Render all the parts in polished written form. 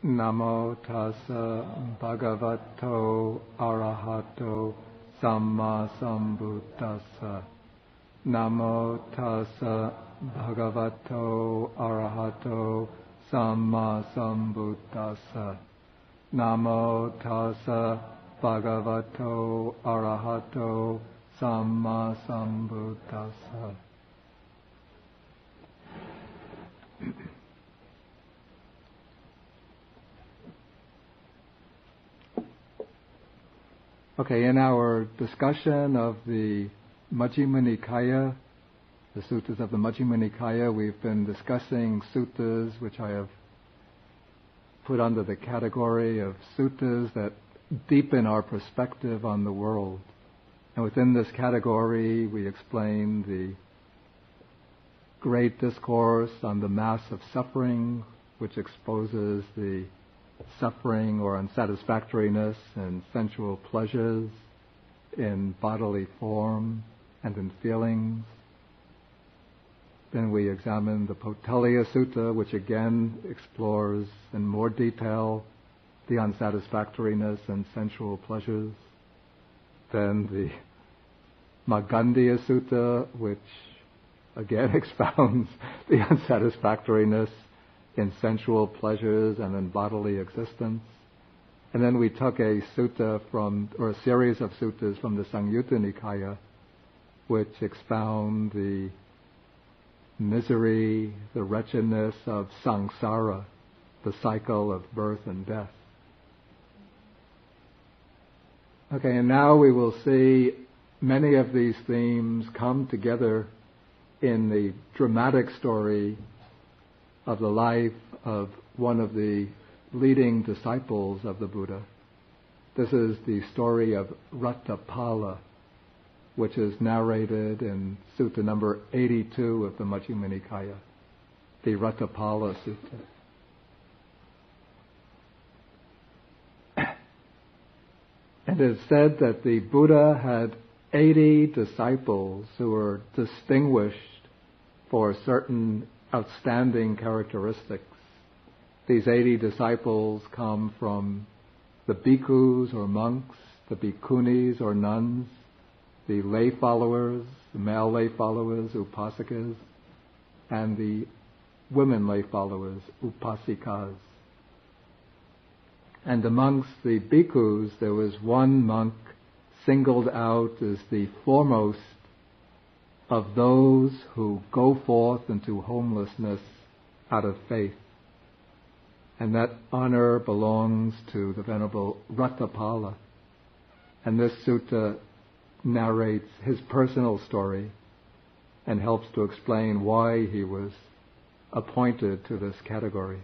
Namo tassa bhagavato arahato samma sambuddhassa. Namo tassa bhagavato arahato samma sambuddhassa. Namo tassa bhagavato arahato samma sambuddhassa. Okay, in our discussion of the Majjhima Nikaya, the suttas of the Majjhima Nikaya, we've been discussing suttas which I have put under the category of suttas that deepen our perspective on the world. And within this category, we explain the great discourse on the mass of suffering, which exposes the suffering or unsatisfactoriness in sensual pleasures, in bodily form, and in feelings. Then we examine the Pottaliya Sutta, which again explores in more detail the unsatisfactoriness in sensual pleasures. Then the Magandhya Sutta, which again expounds the unsatisfactoriness in sensual pleasures and in bodily existence. And then we took a sutta or a series of suttas from the Samyutta Nikaya, which expound the misery, the wretchedness of samsara, the cycle of birth and death. Okay, and now we will see many of these themes come together in the dramatic story of the life of one of the leading disciples of the Buddha. This is the story of Raṭṭhapāla, which is narrated in Sutta number 82 of the Majjhima Nikaya, the Raṭṭhapāla Sutta. And it is said that the Buddha had 80 disciples who were distinguished for certain outstanding characteristics. These 80 disciples come from the bhikkhus or monks, the bhikkhunis or nuns, the lay followers, the male lay followers, upasikas, and the women lay followers, upasikas. And amongst the bhikkhus, there was one monk singled out as the foremost of those who go forth into homelessness out of faith. And that honor belongs to the Venerable Raṭṭhapāla. And this sutta narrates his personal story and helps to explain why he was appointed to this category.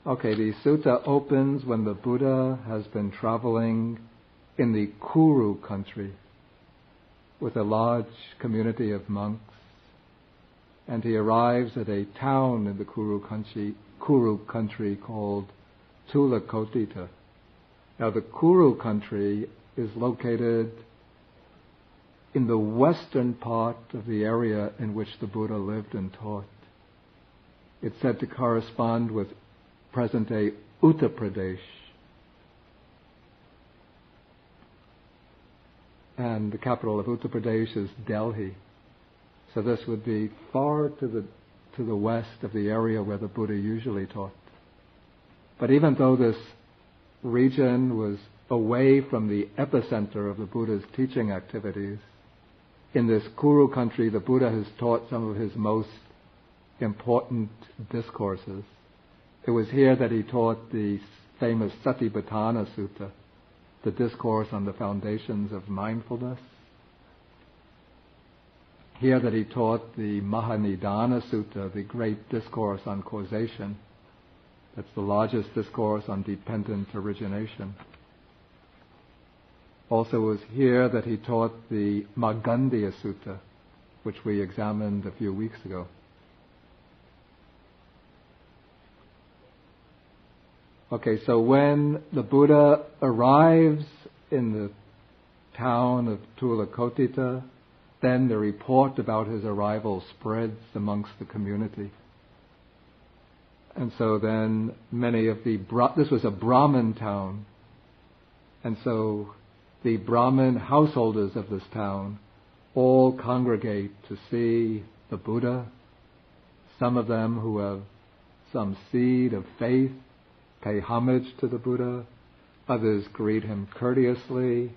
Okay, the sutta opens when the Buddha has been traveling in the Kuru country with a large community of monks, and he arrives at a town in the Kuru country called Tulakotita. Now the Kuru country is located in the western part of the area in which the Buddha lived and taught. It's said to correspond with present-day Uttar Pradesh. And the capital of Uttar Pradesh is Delhi. So this would be far to the west of the area where the Buddha usually taught. But even though this region was away from the epicenter of the Buddha's teaching activities, in this Kuru country the Buddha has taught some of his most important discourses. It was here that he taught the famous Satipatthana Sutta, the discourse on the foundations of mindfulness. Here that he taught the Mahanidana Sutta, the great discourse on causation. That's the largest discourse on dependent origination. Also it was here that he taught the Magandhya Sutta, which we examined a few weeks ago. Okay, so when the Buddha arrives in the town of Tulakotita, then the report about his arrival spreads amongst the community. And so then many of this was a Brahmin town, and so the Brahmin householders of this town all congregate to see the Buddha. Some of them who have some seed of faith pay homage to the Buddha. Others greet him courteously.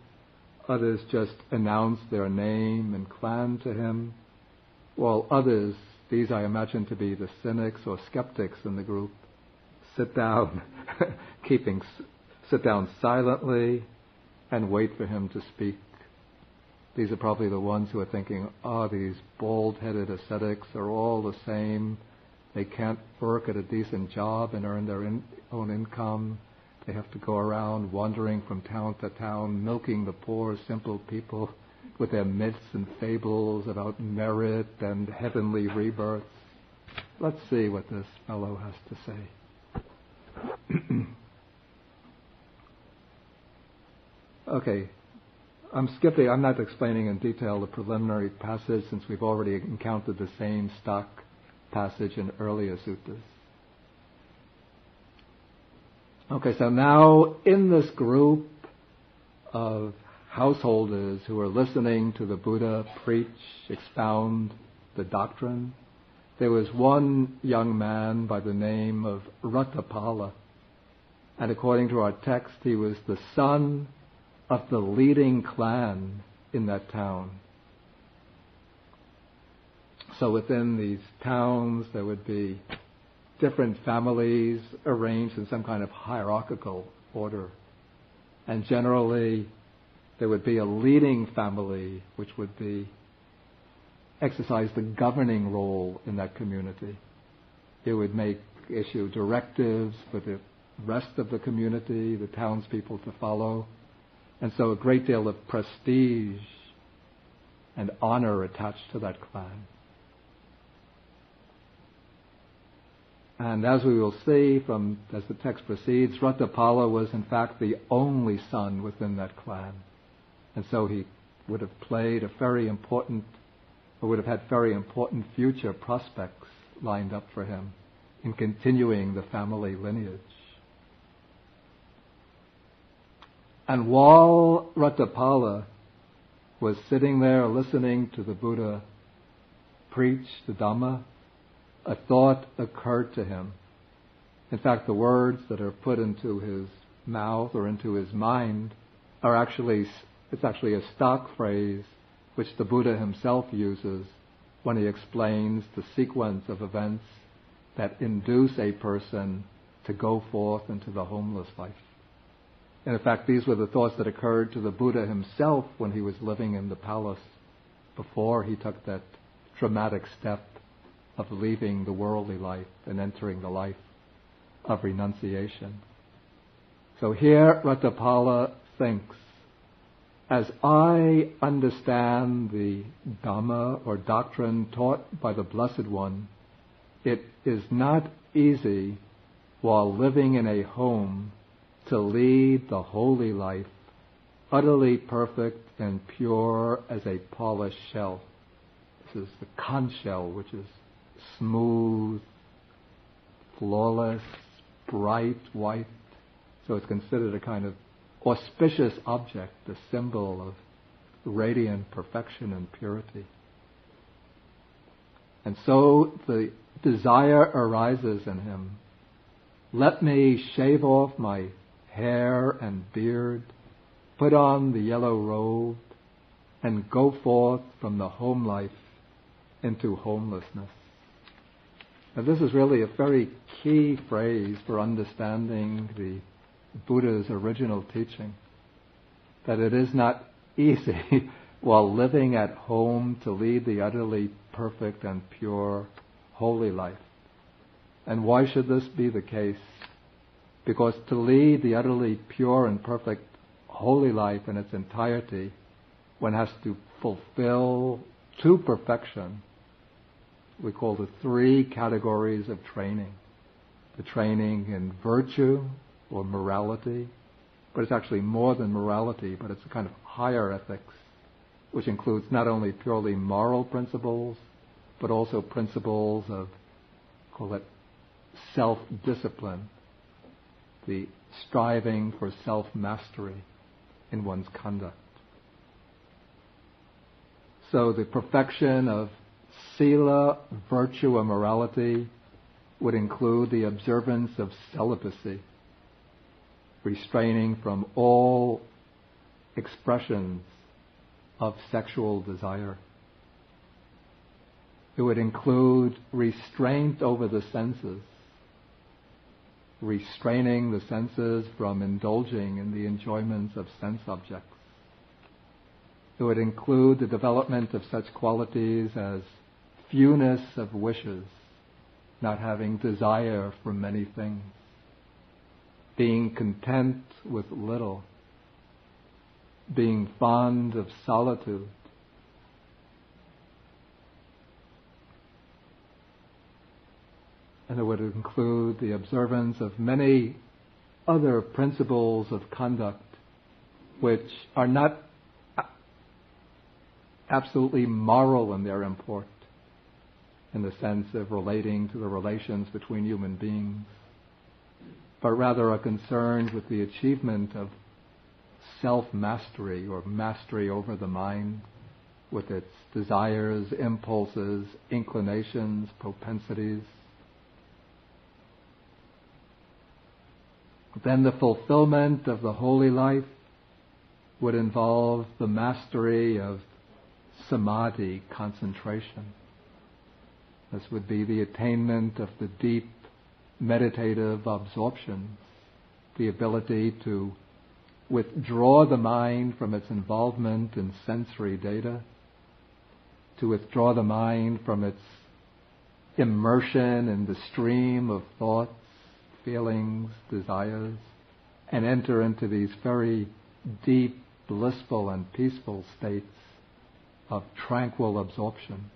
Others just announce their name and clan to him. While others, these I imagine to be the cynics or skeptics in the group, sit down, sit down silently and wait for him to speak. These are probably the ones who are thinking, these bald-headed ascetics are all the same. They can't work at a decent job and earn their own income. They have to go around wandering from town to town, milking the poor, simple people with their myths and fables about merit and heavenly rebirths. Let's see what this fellow has to say. Okay, I'm not explaining in detail the preliminary passage since we've already encountered the same stock passage in earlier suttas. Okay, so now in this group of householders who are listening to the Buddha preach, expound the doctrine, there was one young man by the name of Raṭṭhapāla. And according to our text, he was the son of the leading clan in that town. So within these towns, there would be different families arranged in some kind of hierarchical order. And generally, there would be a leading family which would exercise the governing role in that community. It would issue directives for the rest of the community, the townspeople to follow. And so a great deal of prestige and honor attached to that clan. And as we will see as the text proceeds, Raṭṭhapāla was in fact the only son within that clan. And so he would have had very important future prospects lined up for him in continuing the family lineage. And while Raṭṭhapāla was sitting there listening to the Buddha preach the Dhamma, a thought occurred to him. In fact, the words that are put into his mouth or into his mind it's actually a stock phrase which the Buddha himself uses when he explains the sequence of events that induce a person to go forth into the homeless life. And in fact, these were the thoughts that occurred to the Buddha himself when he was living in the palace before he took that dramatic step of leaving the worldly life and entering the life of renunciation. So here Raṭṭhapāla thinks, as I understand the Dhamma or doctrine taught by the Blessed One, it is not easy while living in a home to lead the holy life, utterly perfect and pure as a polished shell. This is the conch shell, which is smooth, flawless, bright white. So it's considered a kind of auspicious object, a symbol of radiant perfection and purity. And so the desire arises in him. Let me shave off my hair and beard, put on the yellow robe, and go forth from the home life into homelessness. Now this is really a very key phrase for understanding the Buddha's original teaching, that it is not easy while living at home to lead the utterly perfect and pure holy life. And why should this be the case? Because to lead the utterly pure and perfect holy life in its entirety, one has to fulfill to perfection we call the three categories of training. The training in virtue or morality, but it's actually more than morality, but it's a kind of higher ethics, which includes not only purely moral principles, but also principles of, call it, self-discipline, the striving for self-mastery in one's conduct. So the perfection of sila, virtue, and morality would include the observance of celibacy, restraining from all expressions of sexual desire. It would include restraint over the senses, restraining the senses from indulging in the enjoyments of sense objects. It would include the development of such qualities as fewness of wishes, not having desire for many things, being content with little, being fond of solitude, and it would include the observance of many other principles of conduct which are not absolutely moral in their import, in the sense of relating to the relations between human beings, but rather are concerned with the achievement of self-mastery or mastery over the mind with its desires, impulses, inclinations, propensities. Then the fulfillment of the holy life would involve the mastery of samadhi, concentration. This would be the attainment of the deep meditative absorptions, the ability to withdraw the mind from its involvement in sensory data, to withdraw the mind from its immersion in the stream of thoughts, feelings, desires, and enter into these very deep, blissful, and peaceful states of tranquil absorption.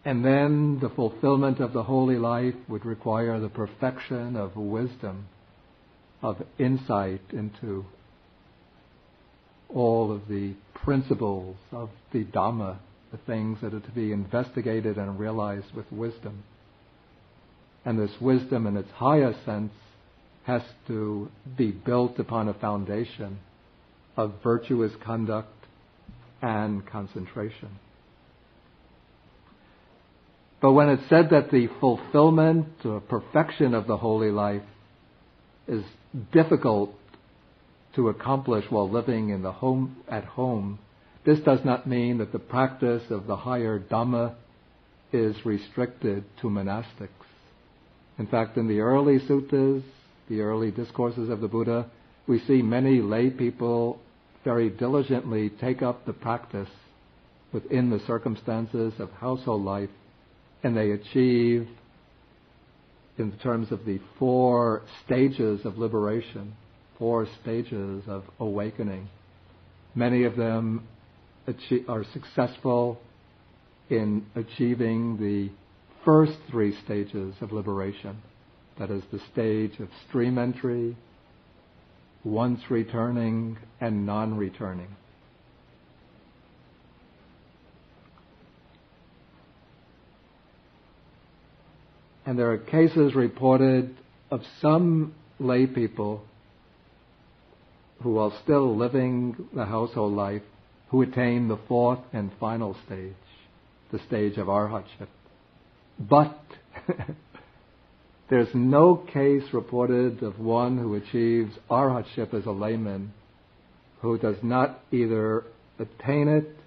And then the fulfillment of the holy life would require the perfection of wisdom, of insight into all of the principles of the Dhamma, the things that are to be investigated and realized with wisdom. And this wisdom in its highest sense has to be built upon a foundation of virtuous conduct and concentration. But when it's said that the fulfillment or perfection of the holy life is difficult to accomplish while living in at home, this does not mean that the practice of the higher Dhamma is restricted to monastics. In fact, in the early suttas, the early discourses of the Buddha, we see many lay people very diligently take up the practice within the circumstances of household life, and they achieve, in terms of the 4 stages of liberation, 4 stages of awakening. Many of them are successful in achieving the first 3 stages of liberation. That is the stage of stream entry, once returning, and non-returning. And there are cases reported of some lay people who, while still living the household life, who attain the 4th and final stage, the stage of arhatship. But there's no case reported of one who achieves arhatship as a layman who does not either attain it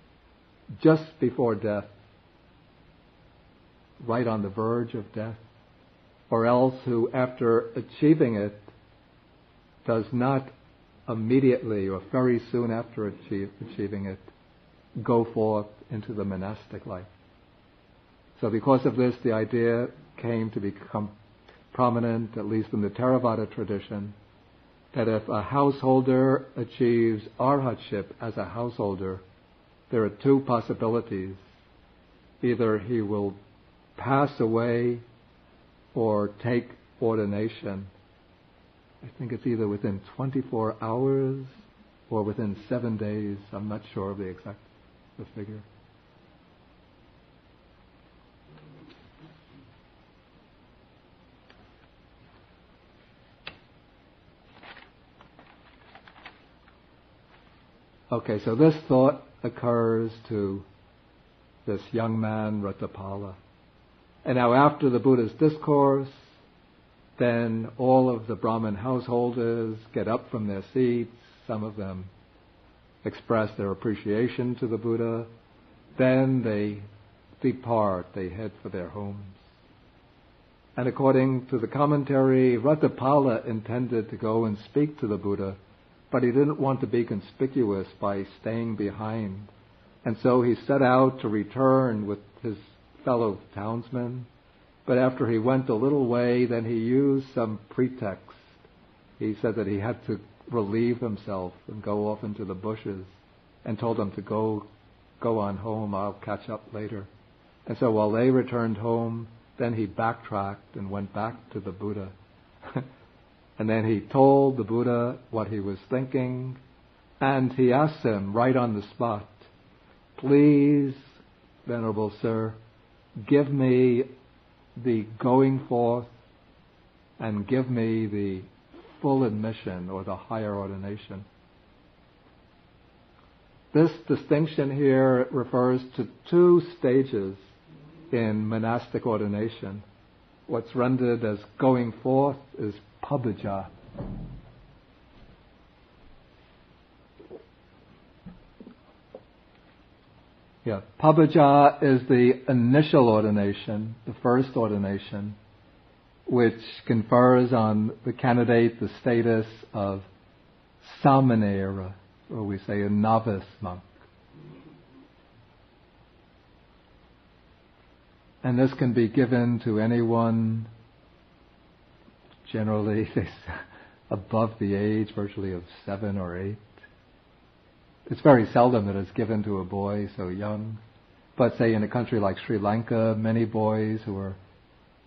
just before death, right on the verge of death, or else who, after achieving it, does not immediately or very soon after achieving it go forth into the monastic life. So because of this, the idea came to become prominent, at least in the Theravada tradition, that if a householder achieves arhatship as a householder, there are 2 possibilities. Either he will pass away or take ordination. I think it's either within 24 hours or within 7 days. I'm not sure of the figure. Okay, so this thought occurs to this young man, Raṭṭhapāla. And now after the Buddha's discourse, then all of the Brahmin householders get up from their seats. Some of them express their appreciation to the Buddha. Then they depart, they head for their homes. And according to the commentary, Raṭṭhapāla intended to go and speak to the Buddha, but he didn't want to be conspicuous by staying behind. And so he set out to return with his fellow townsmen. But after he went a little way, then he used some pretext. He said that he had to relieve himself and go off into the bushes, and told them to go on home, I'll catch up later. And so while they returned home, then he backtracked and went back to the Buddha. And then he told the Buddha what he was thinking, and he asked him right on the spot, please, Venerable Sir, give me the going forth and give me the full admission or the higher ordination. This distinction here refers to two stages in monastic ordination. What's rendered as going forth is pabbaja. Pabbaja is the initial ordination, the first ordination, which confers on the candidate the status of samanera, or we say a novice monk. And this can be given to anyone, generally above the age virtually of 7 or 8. It's very seldom that it's given to a boy so young. But say in a country like Sri Lanka, many boys who are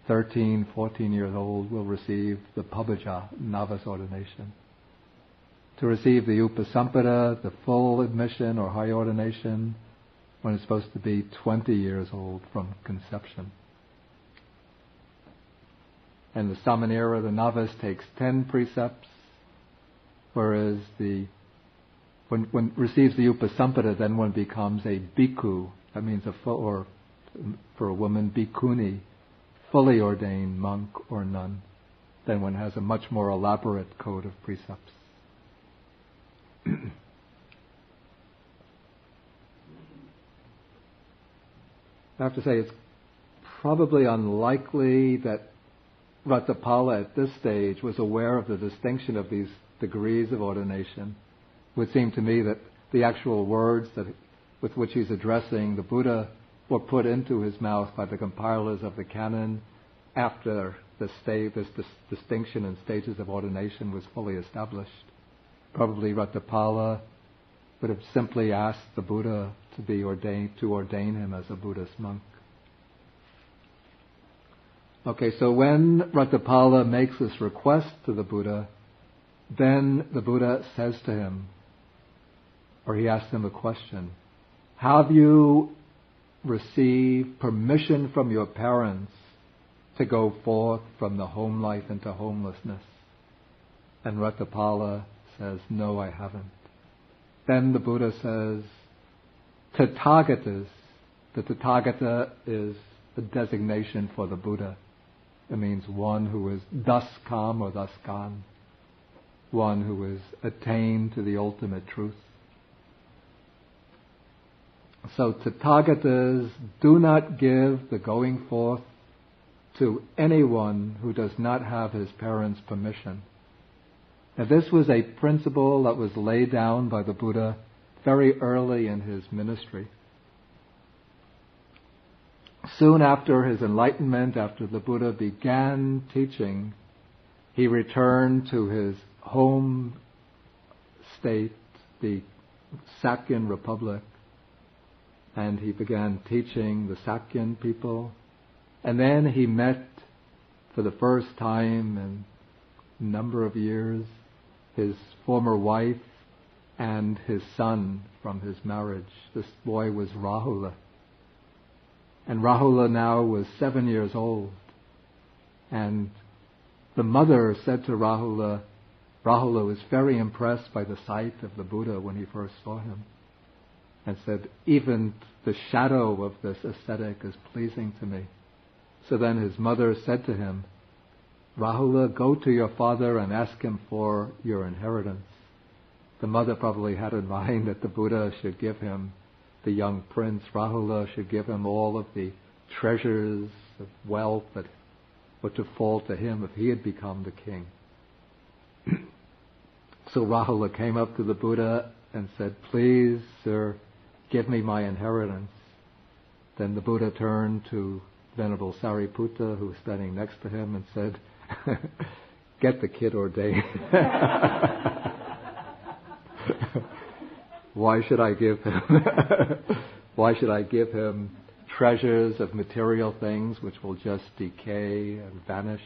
13, 14 years old will receive the pabbaja, novice ordination. To receive the upasampada, the full admission or high ordination, one is supposed to be 20 years old from conception. And the samanera, the novice, takes 10 precepts, whereas when receives the upasampada, then one becomes a bhikkhu. That means or for a woman, bhikkhuni, fully ordained monk or nun. Then one has a much more elaborate code of precepts. I have to say, it's probably unlikely that Raṭṭhapāla at this stage was aware of the distinction of these degrees of ordination. It would seem to me that the actual words with which he's addressing the Buddha were put into his mouth by the compilers of the canon after this distinction in stages of ordination was fully established. Probably Raṭṭhapāla would have simply asked the Buddha to ordain him as a Buddhist monk. Okay, so when Raṭṭhapāla makes this request to the Buddha, then the Buddha says to him, or he asks him a question, have you received permission from your parents to go forth from the home life into homelessness? And Raṭṭhapāla says, no, I haven't. Then the Buddha says, Tathagatas. The Tathagata is the designation for the Buddha. It means one who is thus come or thus gone, one who is attained to the ultimate truth. So Tathagatas do not give the going forth to anyone who does not have his parents' permission. Now this was a principle that was laid down by the Buddha very early in his ministry. Soon after his enlightenment, after the Buddha began teaching, he returned to his home state, the Sakyan Republic, and he began teaching the Sakyan people. And then he met for the first time in a number of years his former wife and his son from his marriage. This boy was Rahula. And Rahula now was 7 years old. And the mother said to Rahula, Rahula was very impressed by the sight of the Buddha when he first saw him, and said, even the shadow of this ascetic is pleasing to me. So then his mother said to him, Rahula, go to your father and ask him for your inheritance. The mother probably had in mind that the Buddha should give him, the young prince Rahula should give him all of the treasures of wealth that were to fall to him if he had become the king. So Rahula came up to the Buddha and said, please, sir, give me my inheritance. Then the Buddha turned to Venerable Sariputta, who was standing next to him, and said, get the kid ordained. Why should I give him? Why should I give him treasures of material things which will just decay and vanish?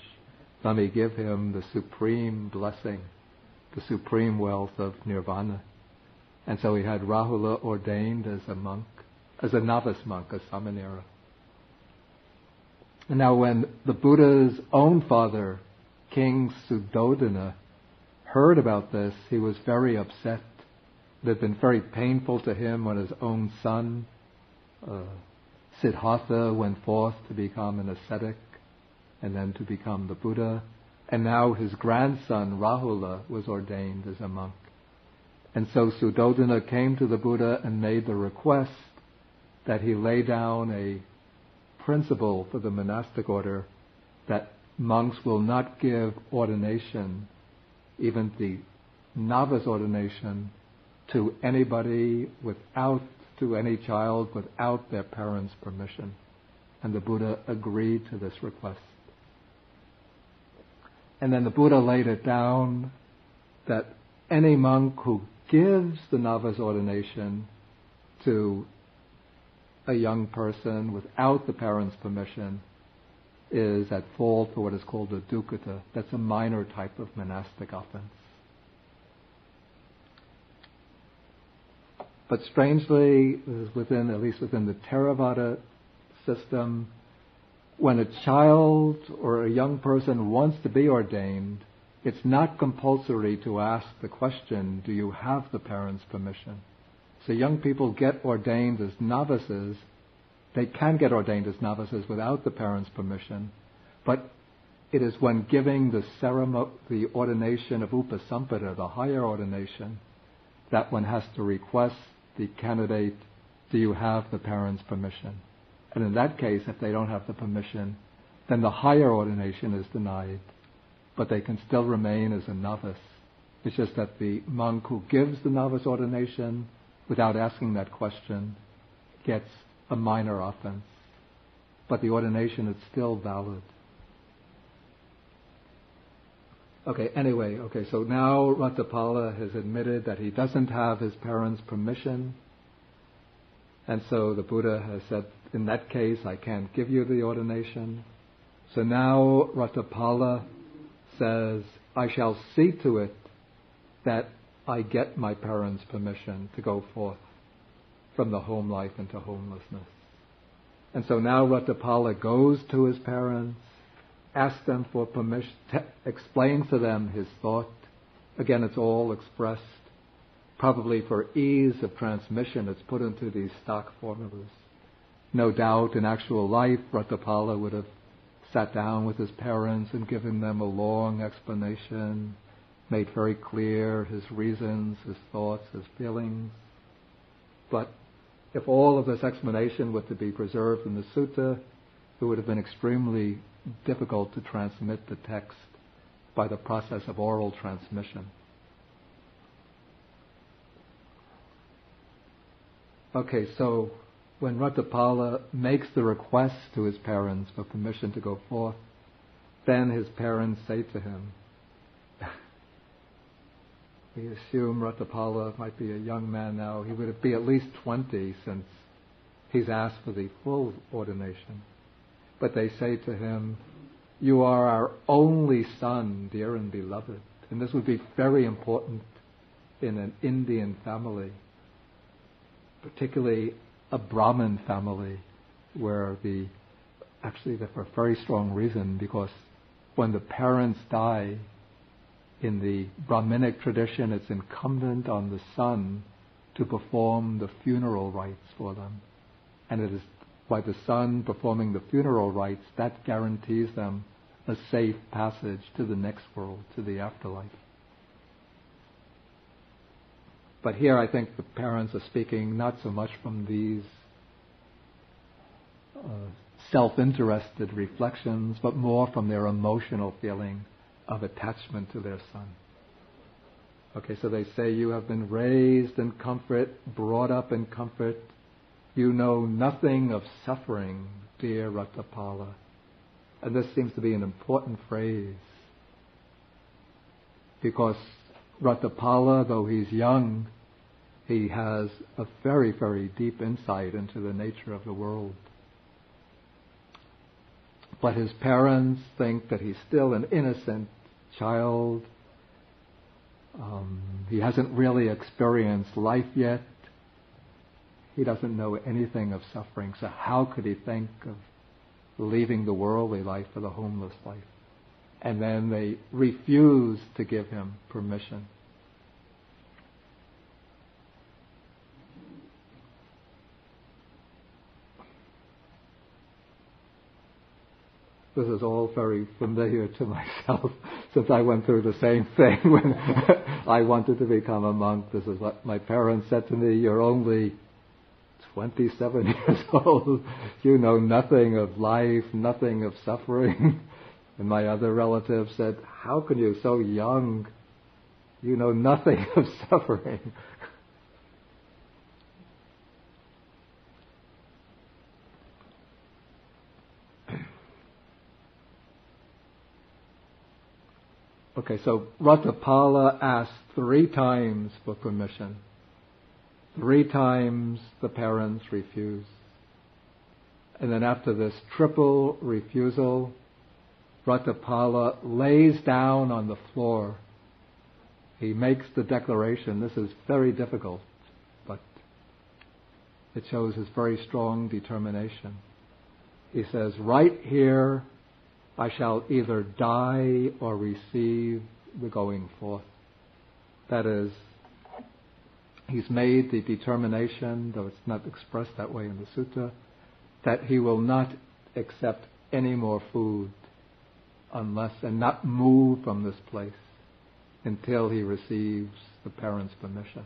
Let me give him the supreme blessing, the supreme wealth of nirvana. And so he had Rahula ordained as a monk, as a novice monk, a samanera. And now when the Buddha's own father, King Suddhodana, heard about this, he was very upset. It had been very painful to him when his own son, Siddhartha, went forth to become an ascetic and then to become the Buddha. And now his grandson, Rahula, was ordained as a monk. And so Suddhodana came to the Buddha and made the request that he lay down a principle for the monastic order that monks will not give ordination, even the novice ordination, to anybody to any child without their parents' permission. And the Buddha agreed to this request. And then the Buddha laid it down that any monk who gives the novice ordination to a young person without the parents' permission is at fault for what is called a dukkata. That's a minor type of monastic offense. But strangely, at least within the Theravada system, when a child or a young person wants to be ordained, it's not compulsory to ask the question, do you have the parents' permission? So young people get ordained as novices. They can get ordained as novices without the parents' permission, but it is when giving the ordination of Upasampada, the higher ordination, that one has to request the candidate, do you have the parents' permission? And in that case, if they don't have the permission, then the higher ordination is denied, but they can still remain as a novice. It's just that the monk who gives the novice ordination without asking that question gets a minor offense, but the ordination is still valid. So now Raṭṭhapāla has admitted that he doesn't have his parents' permission, and so the Buddha has said, in that case, I can't give you the ordination. So now Raṭṭhapāla says, I shall see to it that I get my parents' permission to go forth from the home life into homelessness. And so now Raṭṭhapāla goes to his parents, asks them for permission, explains to them his thought. Again, it's all expressed. Probably for ease of transmission, it's put into these stock formulas. No doubt in actual life, Raṭṭhapāla would have sat down with his parents and given them a long explanation, made very clear his reasons, his thoughts, his feelings. But if all of this explanation were to be preserved in the sutta, it would have been extremely difficult to transmit the text by the process of oral transmission. So when Raṭṭhapāla makes the request to his parents for permission to go forth, then his parents say to him, we assume Raṭṭhapāla might be a young man now. He would be at least 20 since he's asked for the full ordination. But they say to him, you are our only son, dear and beloved. And this would be very important in an Indian family, particularly a Brahmin family, where for a very strong reason, because when the parents die, In the Brahminic tradition, it's incumbent on the son to perform the funeral rites for them. And it is by the son performing the funeral rites that guarantees them a safe passage to the next world, to the afterlife. But here I think the parents are speaking not so much from these self-interested reflections, but more from their emotional feeling of attachment to their son. Okay, so they say, you have been raised in comfort, brought up in comfort. You know nothing of suffering, dear Raṭṭhapāla. And this seems to be an important phrase, because Raṭṭhapāla, though he's young, he has a very, very deep insight into the nature of the world. But his parents think that he's still an innocent child. He hasn't really experienced life yet. He doesn't know anything of suffering. So how could he think of leaving the worldly life for the homeless life? And then they refuse to give him permission. This is all very familiar to myself, since I went through the same thing when I wanted to become a monk. This is what my parents said to me, you're only 27 years old. You know nothing of life, nothing of suffering. And my other relatives said, how can you, so young, you know nothing of suffering? Okay, so Raṭṭhapāla asked 3 times for permission. 3 times the parents refused. And then after this triple refusal, Raṭṭhapāla lays down on the floor. He makes the declaration. This is very difficult, but it shows his very strong determination. He says, right here, I shall either die or receive the going forth. That is, he's made the determination, though it's not expressed that way in the sutta, that he will not accept any more food unless, and not move from this place until he receives the parents' permission.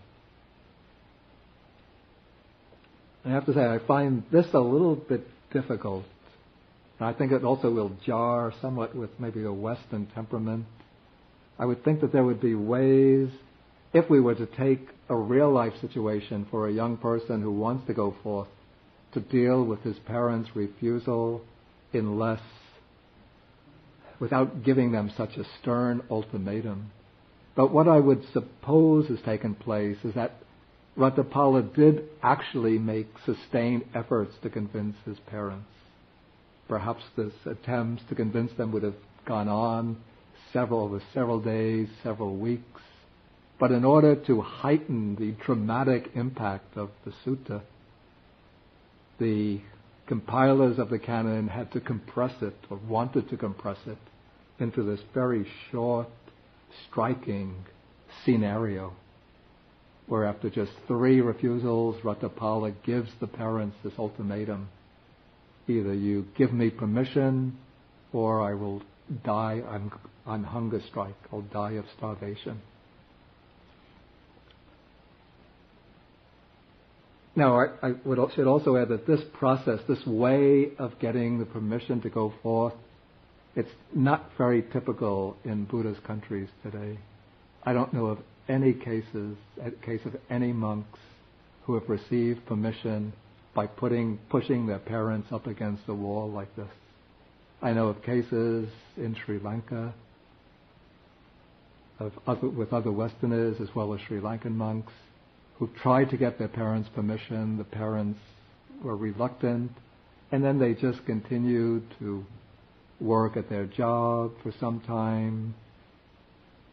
I have to say, I find this a little bit difficult. And I think it also will jar somewhat with maybe a Western temperament. I would think that there would be ways, if we were to take a real life situation for a young person who wants to go forth, to deal with his parents' refusal in less, without giving them such a stern ultimatum. But what I would suppose has taken place is that Raṭṭhapāla did actually make sustained efforts to convince his parents. Perhaps this attempts to convince them would have gone on over several days, several weeks. But in order to heighten the dramatic impact of the sutta, the compilers of the canon had to compress it, or wanted to compress it, into this very short, striking scenario, where after just 3 refusals, Raṭṭhapāla gives the parents this ultimatum: either you give me permission, or I will die on hunger strike. I'll die of starvation. Now, I should also add that this process, this way of getting the permission to go forth, it's not very typical in Buddhist countries today. I don't know of any case of any monks who have received permission by pushing their parents up against a wall like this. I know of cases in Sri Lanka with other Westerners as well as Sri Lankan monks who tried to get their parents' permission. The parents were reluctant, and then they just continued to work at their job for some time,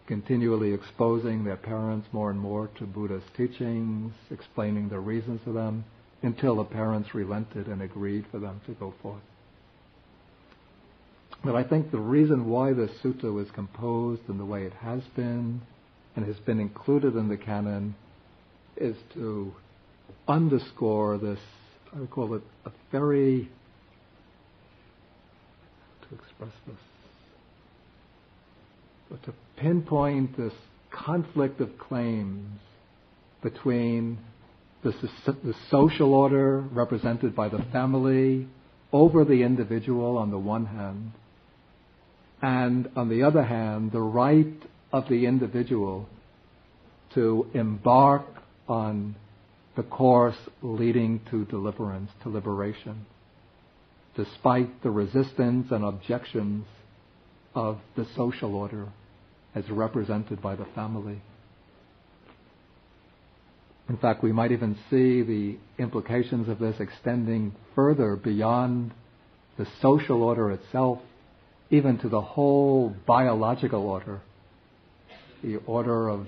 continually exposing their parents more and more to Buddha's teachings, explaining the reasons for them, until the parents relented and agreed for them to go forth. But I think the reason why this sutta was composed in the way it has been and has been included in the canon is to underscore this, I would call it a very, to express this, but to pinpoint this conflict of claims between the social order represented by the family over the individual on the one hand, and on the other hand, the right of the individual to embark on the course leading to deliverance, to liberation, despite the resistance and objections of the social order as represented by the family. In fact, we might even see the implications of this extending further beyond the social order itself, even to the whole biological order, the order of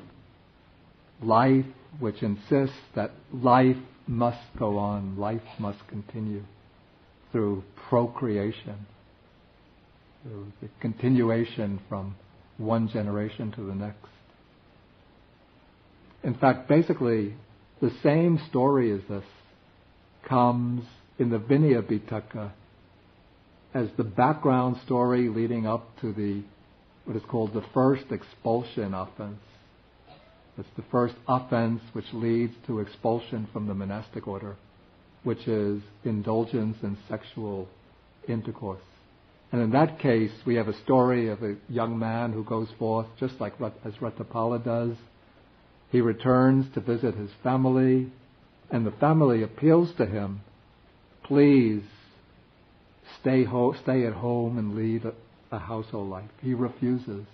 life, which insists that life must go on, life must continue through procreation, through the continuation from one generation to the next. In fact, basically, the same story as this comes in the Vinaya Pitaka as the background story leading up to the what is called the first expulsion offense. It's the first offense which leads to expulsion from the monastic order, which is indulgence in sexual intercourse. And in that case, we have a story of a young man who goes forth, just like as Raṭṭhapāla does. He returns to visit his family, and the family appeals to him, please stay at home and lead a household life. He refuses.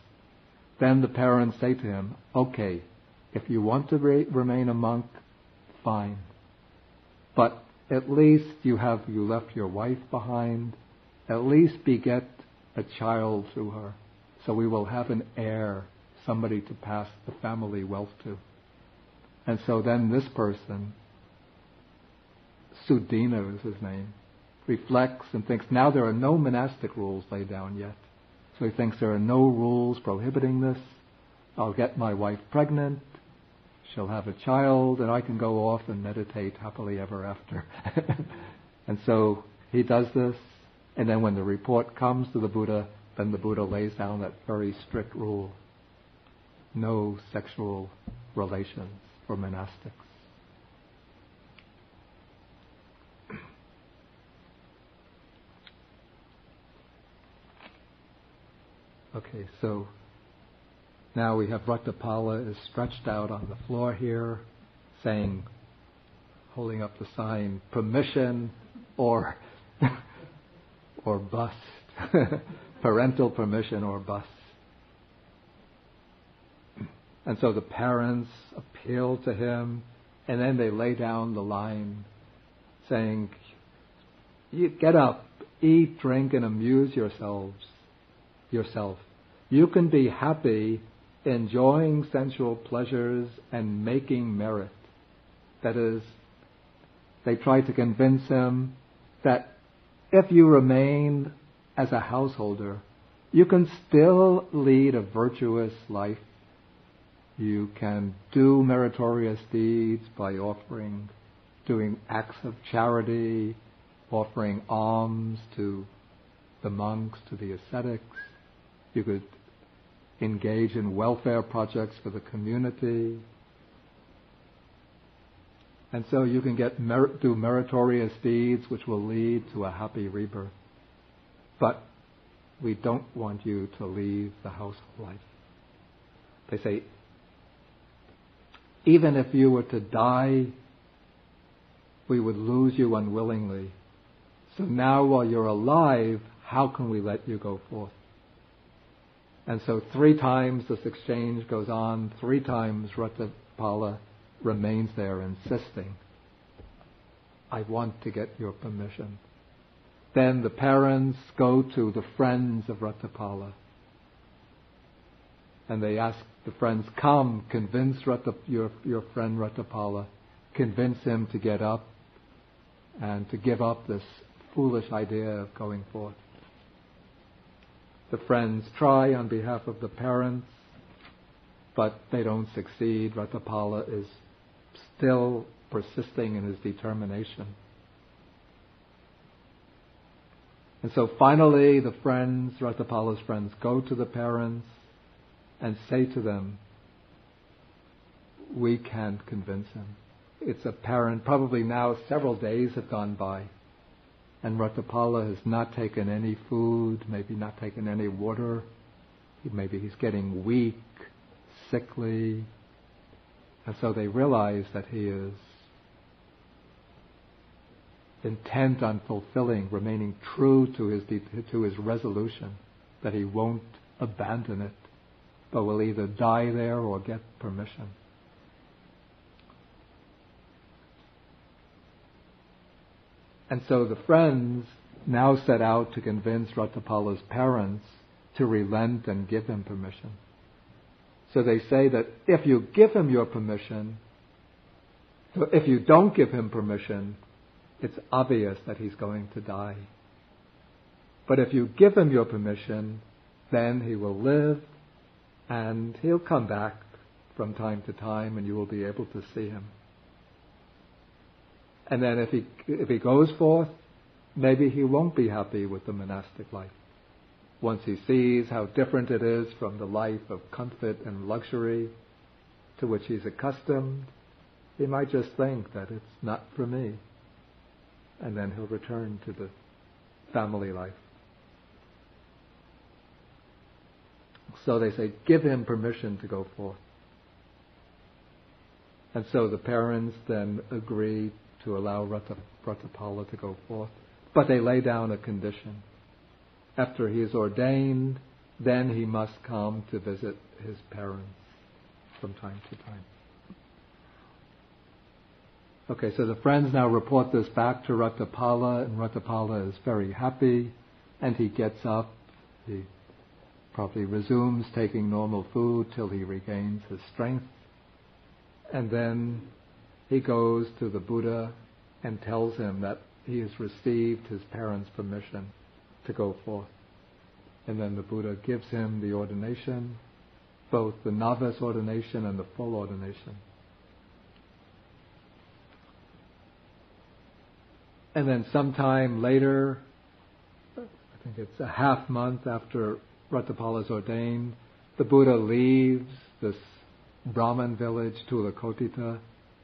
Then the parents say to him, okay, if you want to remain a monk, fine. But at least you left your wife behind. At least beget a child through her. So we will have an heir, somebody to pass the family wealth to. And so then this person, Sudina is his name, reflects and thinks, now there are no monastic rules laid down yet. So he thinks there are no rules prohibiting this. I'll get my wife pregnant, she'll have a child, and I can go off and meditate happily ever after. And so he does this, and then when the report comes to the Buddha, then the Buddha lays down that very strict rule. No sexual relations for monastics. Okay, so now we have Raṭṭhapāla is stretched out on the floor here, saying, holding up the sign, permission or bust. Parental permission or bust. And so the parents appeal to him, and then they lay down the line saying, you get up, eat, drink, and amuse yourself. You can be happy enjoying sensual pleasures and making merit. That is, they try to convince him that if you remain as a householder, you can still lead a virtuous life. You can do meritorious deeds by doing acts of charity, offering alms to the monks, to the ascetics. You could engage in welfare projects for the community. And so you can do meritorious deeds which will lead to a happy rebirth. But we don't want you to leave the household life. They say, even if you were to die, we would lose you unwillingly. So now while you're alive, how can we let you go forth? And so 3 times this exchange goes on. 3 times Raṭṭhapāla remains there insisting, I want to get your permission. Then the parents go to the friends of Raṭṭhapāla. And they ask the friends, come, convince your friend Raṭṭhapāla, convince him to get up and to give up this foolish idea of going forth. The friends try on behalf of the parents, but they don't succeed. Raṭṭhapāla is still persisting in his determination. And so finally the friends, Raṭṭhapāla's friends, go to the parents and say to them, we can't convince him. It's apparent, probably now several days have gone by, and Raṭṭhapāla has not taken any food, maybe not taken any water, maybe he's getting weak, sickly, and so they realize that he is intent on fulfilling, remaining true to his resolution, that he won't abandon it, but will either die there or get permission. And so the friends now set out to convince Raṭṭhapāla's parents to relent and give him permission. So they say that if you give him your permission, so if you don't give him permission, it's obvious that he's going to die. But if you give him your permission, then he will live and he'll come back from time to time and you will be able to see him. And then if he goes forth, maybe he won't be happy with the monastic life. Once he sees how different it is from the life of comfort and luxury to which he's accustomed, he might just think that it's not for me. And then he'll return to the family life. So they say, give him permission to go forth. And so the parents then agree to allow Raṭṭhapāla to go forth. But they lay down a condition. After he is ordained, then he must come to visit his parents from time to time. Okay, so the friends now report this back to Raṭṭhapāla, and Raṭṭhapāla is very happy, and he gets up. He probably resumes taking normal food till he regains his strength. And then he goes to the Buddha and tells him that he has received his parents' permission to go forth. And then the Buddha gives him the ordination, both the novice ordination and the full ordination. And then sometime later, I think it's a half month after Raṭṭhapāla is ordained, the Buddha leaves this Brahman village, Tulakotita,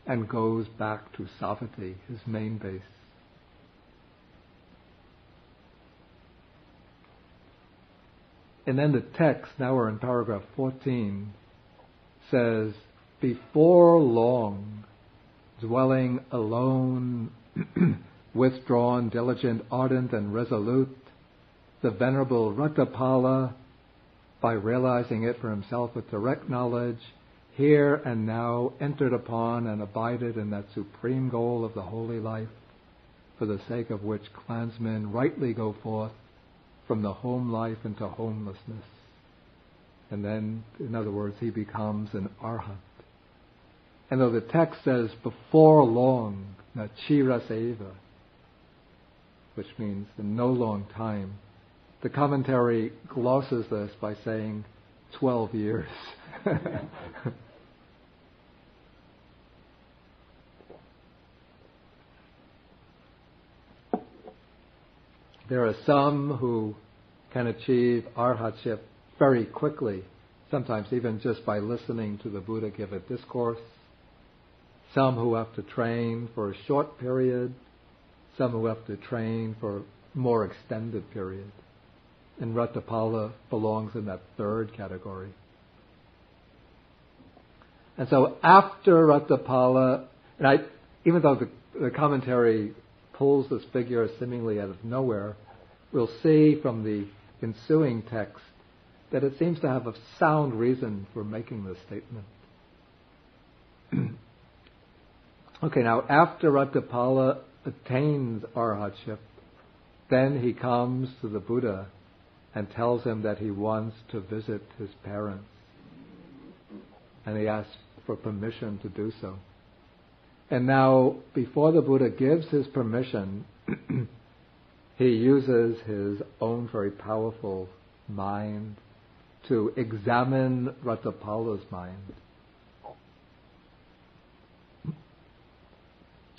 and goes back to Savatthi, his main base. And then the text, now we're in paragraph 14, says, before long, dwelling alone, withdrawn, diligent, ardent, and resolute, the Venerable Raṭṭhapāla, by realizing it for himself with direct knowledge, here and now entered upon and abided in that supreme goal of the holy life, for the sake of which clansmen rightly go forth from the home life into homelessness. And then, in other words, he becomes an arhat. And though the text says before long, na chiraseva, which means in no long time, the commentary glosses this by saying 12 years. There are some who can achieve arhatship very quickly, sometimes even just by listening to the Buddha give a discourse. Some who have to train for a short period, some who have to train for a more extended period. And Raṭṭhapāla belongs in that third category. And so after Raṭṭhapāla, and even though the commentary pulls this figure seemingly out of nowhere, we'll see from the ensuing text that it seems to have a sound reason for making this statement. Okay, now after Raṭṭhapāla attains arhatship, then he comes to the Buddha and tells him that he wants to visit his parents. And he asks for permission to do so. And now, before the Buddha gives his permission, he uses his own very powerful mind to examine Raṭṭhapāla's mind.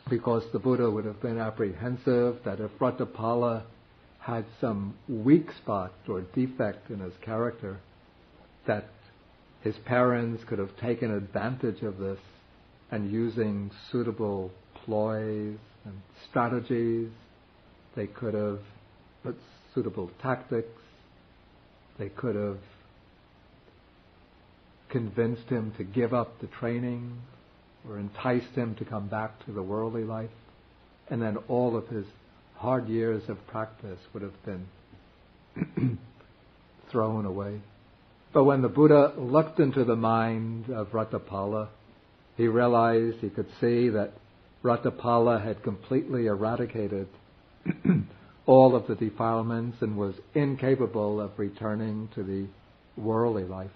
Because the Buddha would have been apprehensive that if Raṭṭhapāla had some weak spot or defect in his character, that his parents could have taken advantage of this and using suitable ploys and strategies, they could have put suitable tactics, they could have convinced him to give up the training or enticed him to come back to the worldly life, and then all of his hard years of practice would have been thrown away. But when the Buddha looked into the mind of Raṭṭhapāla, he realized, he could see that Raṭṭhapāla had completely eradicated all of the defilements and was incapable of returning to the worldly life.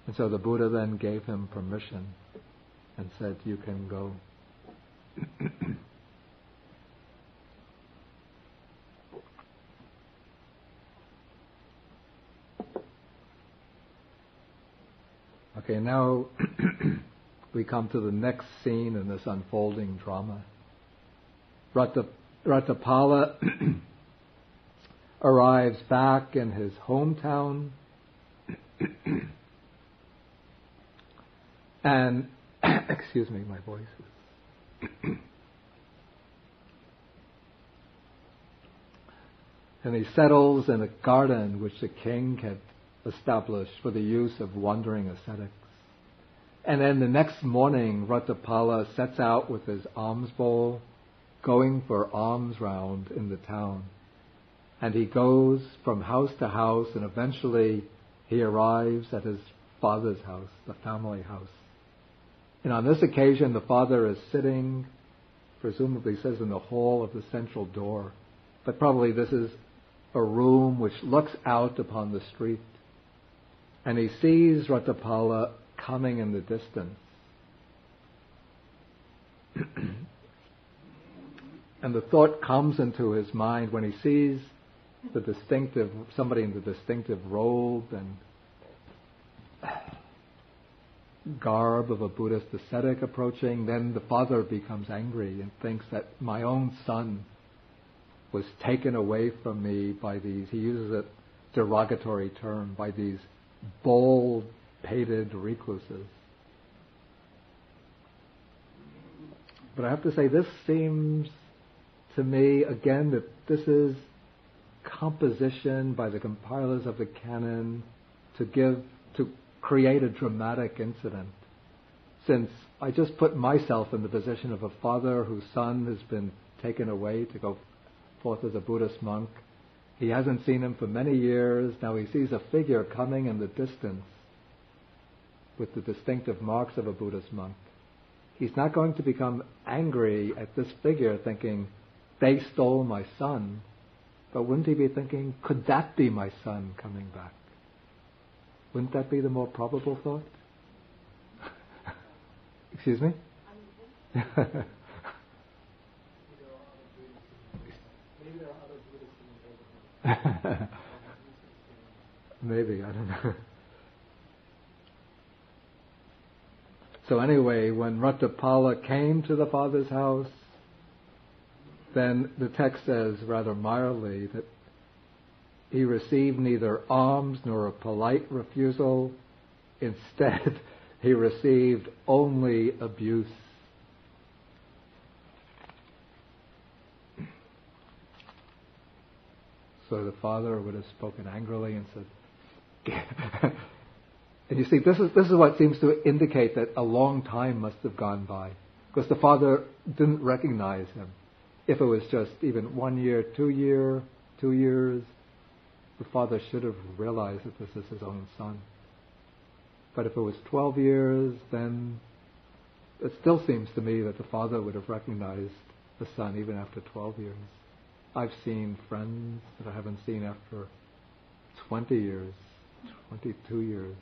And so the Buddha then gave him permission and said, "You can go." Okay, now we come to the next scene in this unfolding drama. Raṭṭhapāla arrives back in his hometown and excuse me, my voice is and he settles in a garden which the king had established for the use of wandering ascetics. And then the next morning, Raṭṭhapāla sets out with his alms bowl, going for alms round in the town. And he goes from house to house, and eventually he arrives at his father's house, the family house. And on this occasion, the father is sitting, presumably says in the hall of the central door, but probably this is a room which looks out upon the street. And he sees Raṭṭhapāla coming in the distance. And the thought comes into his mind when he sees somebody in the distinctive robe and garb of a Buddhist ascetic approaching, then the father becomes angry and thinks that my own son was taken away from me by these, he uses a derogatory term, by these bald-pated recluses. But I have to say, this seems to me, again, that this is composition by the compilers of the canon to create a dramatic incident. Since I just put myself in the position of a father whose son has been taken away to go forth as a Buddhist monk. He hasn't seen him for many years. Now he sees a figure coming in the distance with the distinctive marks of a Buddhist monk. He's not going to become angry at this figure thinking, they stole my son. But wouldn't he be thinking, could that be my son coming back? Wouldn't that be the more probable thought? Excuse me? Maybe, I don't know. So anyway, when Raṭṭhapāla came to the father's house, then the text says rather mildly that he received neither alms nor a polite refusal. Instead, he received only abuse. So the father would have spoken angrily and said, and you see, this is what seems to indicate that a long time must have gone by, because the father didn't recognize him. If it was just even 1 year, 2 years, the father should have realized that this is his own son. But if it was 12 years, then it still seems to me that the father would have recognized the son even after 12 years. I've seen friends that I haven't seen after 20 years, 22 years,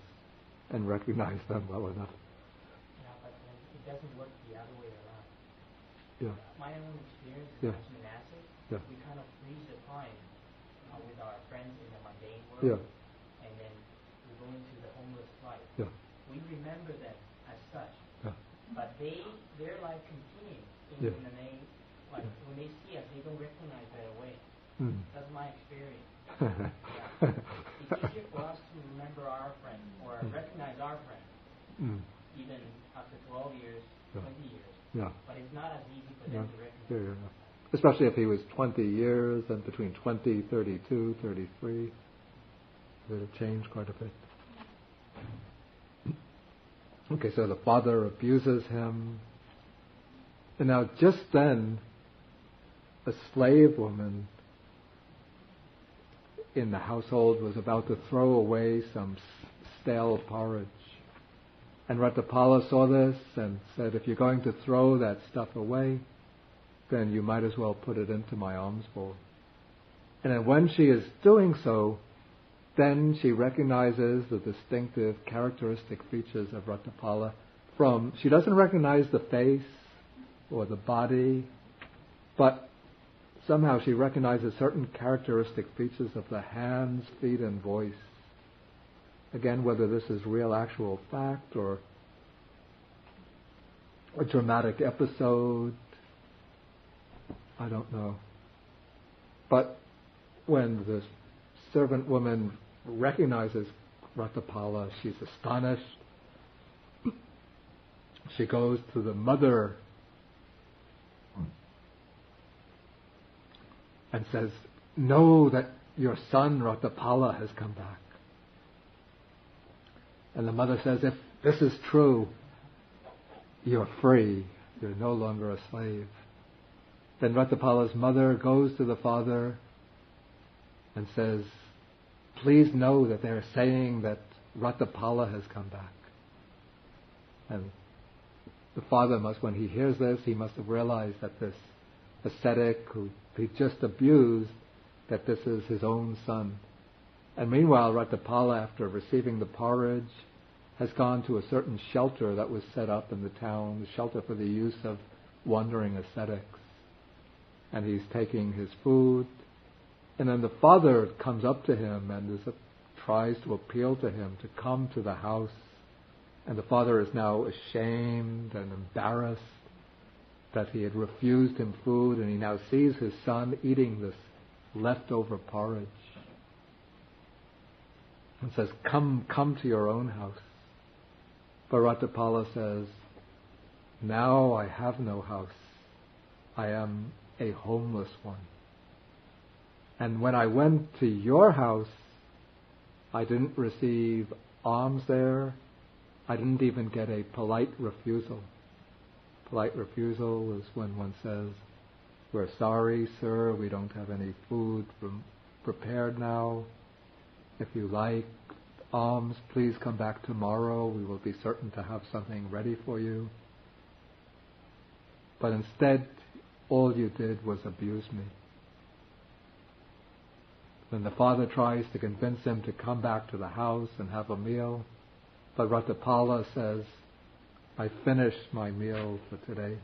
and recognized them well enough. Yeah, but it doesn't work the other way around. Yeah. My own experience as monastics, we kind of freeze the time with our friends in the mundane world. remember them as such. Yeah. But their life continues. Yeah. And they, like, when they see us, they don't recognize that away. That's my experience. It's easier for us to remember our friend or recognize our friend, even after 12 years, 20 years. Yeah. But it's not as easy for them to recognize. Yeah. Especially if he was 20 years and between 20, 32, 33, it would have changed quite a bit. Okay, so the father abuses him. And now just then, a slave woman in the household was about to throw away some stale porridge. And Raṭṭhapāla saw this and said, if you're going to throw that stuff away, then you might as well put it into my alms bowl. And then when she is doing so, then she recognizes the distinctive characteristic features of Raṭṭhapāla she doesn't recognize the face or the body, but somehow she recognizes certain characteristic features of the hands, feet, and voice. Again, whether this is real actual fact or a dramatic episode, I don't know. But when the servant woman recognizes Raṭṭhapāla, she's astonished. She goes to the mother and says, know that your son Raṭṭhapāla has come back. And the mother says, if this is true, you're free. You're no longer a slave. Then Raṭṭhapāla's mother goes to the father and says, please know that they're saying that Raṭṭhapāla has come back. And the father when he hears this, he must have realized that this ascetic who he just abused, that this is his own son. And meanwhile, Raṭṭhapāla, after receiving the porridge, has gone to a certain shelter that was set up in the town, a shelter for the use of wandering ascetics. And he's taking his food. And then the father comes up to him and tries to appeal to him to come to the house. And the father is now ashamed and embarrassed that he had refused him food, and he now sees his son eating this leftover porridge. And says, come to your own house. But Raṭṭhapāla says, now I have no house. I am a homeless one. And when I went to your house, I didn't receive alms there. I didn't even get a polite refusal. Polite refusal is when one says, we're sorry, sir, we don't have any food prepared now. If you like alms, please come back tomorrow. We will be certain to have something ready for you. But instead, all you did was abuse me. Then the father tries to convince him to come back to the house and have a meal. But Raṭṭhapāla says, I finished my meal for today.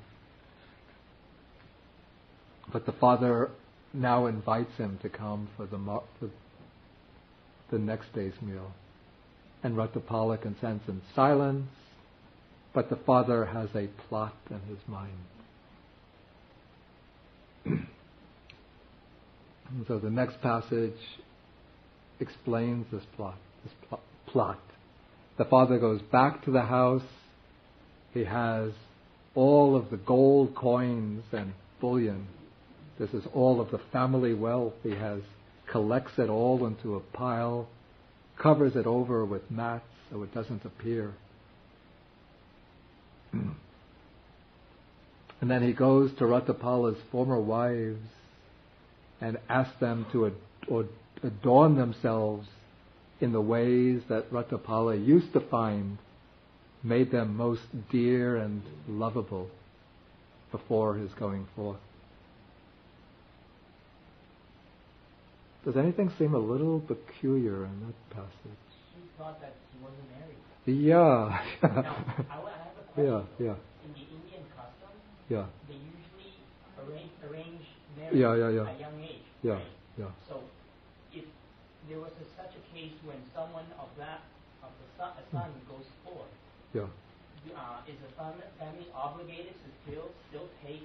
But the father now invites him to come for the next day's meal. And Raṭṭhapāla consents in silence, but the father has a plot in his mind. And so the next passage explains this plot. The father goes back to the house. He has all of the gold coins and bullion. This is all of the family wealth. He collects it all into a pile, covers it over with mats so it doesn't appear. And then he goes to Raṭṭhapāla's former wives and asks them to adorn themselves in the ways that Raṭṭhapāla used to find made them most dear and lovable before his going forth. Does anything seem a little peculiar in that passage? She thought that she wasn't married. Yeah. Now, I have a question. Yeah. In the Indian custom, Yeah. they usually arrange marriage Yeah. at a young age. Yeah. Right? Yeah. So, if there was such a case when someone of the son goes forth, Yeah. Is the family obligated to still take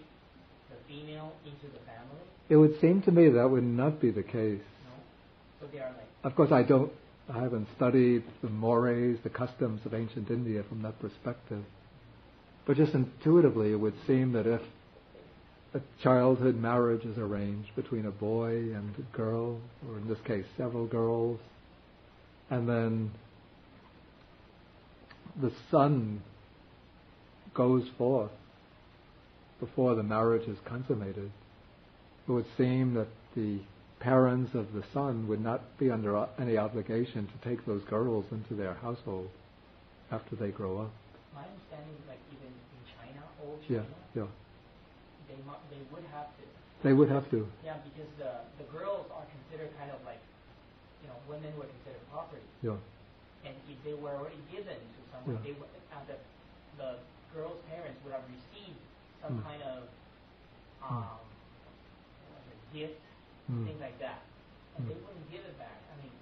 the female into the family? It would seem to me that would not be the case. No. So they are like. Of course, I haven't studied the mores, the customs of ancient India from that perspective. But just intuitively, it would seem that if a childhood marriage is arranged between a boy and a girl, or in this case, several girls, and then the son goes forth before the marriage is consummated, it would seem that the parents of the son would not be under any obligation to take those girls into their household after they grow up. My understanding is like even in China, old China, they would have to. They would have to. Yeah, because the girls are considered kind of like, women were considered property. Yeah. And if they were already given to someone, they would, the girl's parents would have received some kind of gift, things like that, and they wouldn't give it back. I mean,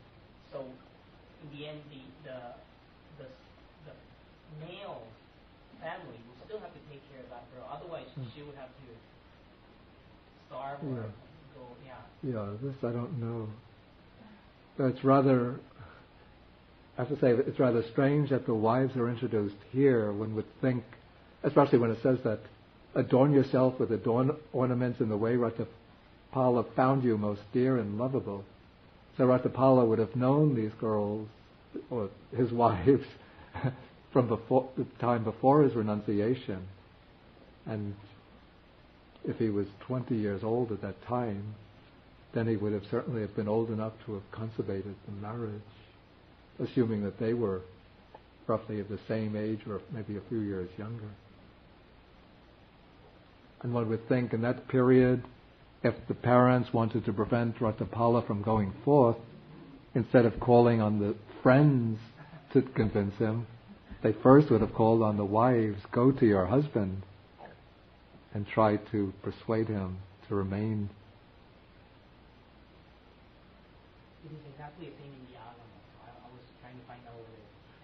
so in the end, the male family would still have to take care of that girl. Otherwise, she would have to starve or go. Yeah. Yeah, this I don't know. It's rather, I have to say, it's rather strange that the wives are introduced here. One would think, especially when it says that adorn yourself with ornaments in the way Raṭṭhapāla found you most dear and lovable. So Raṭṭhapāla would have known these girls, or his wives, from the time before his renunciation. And if he was 20 years old at that time, then he would have certainly have been old enough to have consummated the marriage, assuming that they were roughly of the same age or maybe a few years younger. And one would think in that period, if the parents wanted to prevent Raṭṭhapāla from going forth, instead of calling on the friends to convince him, they first would have called on the wives, go to your husband and try to persuade him to remain. It is exactly the same in the Agama. I was trying to find out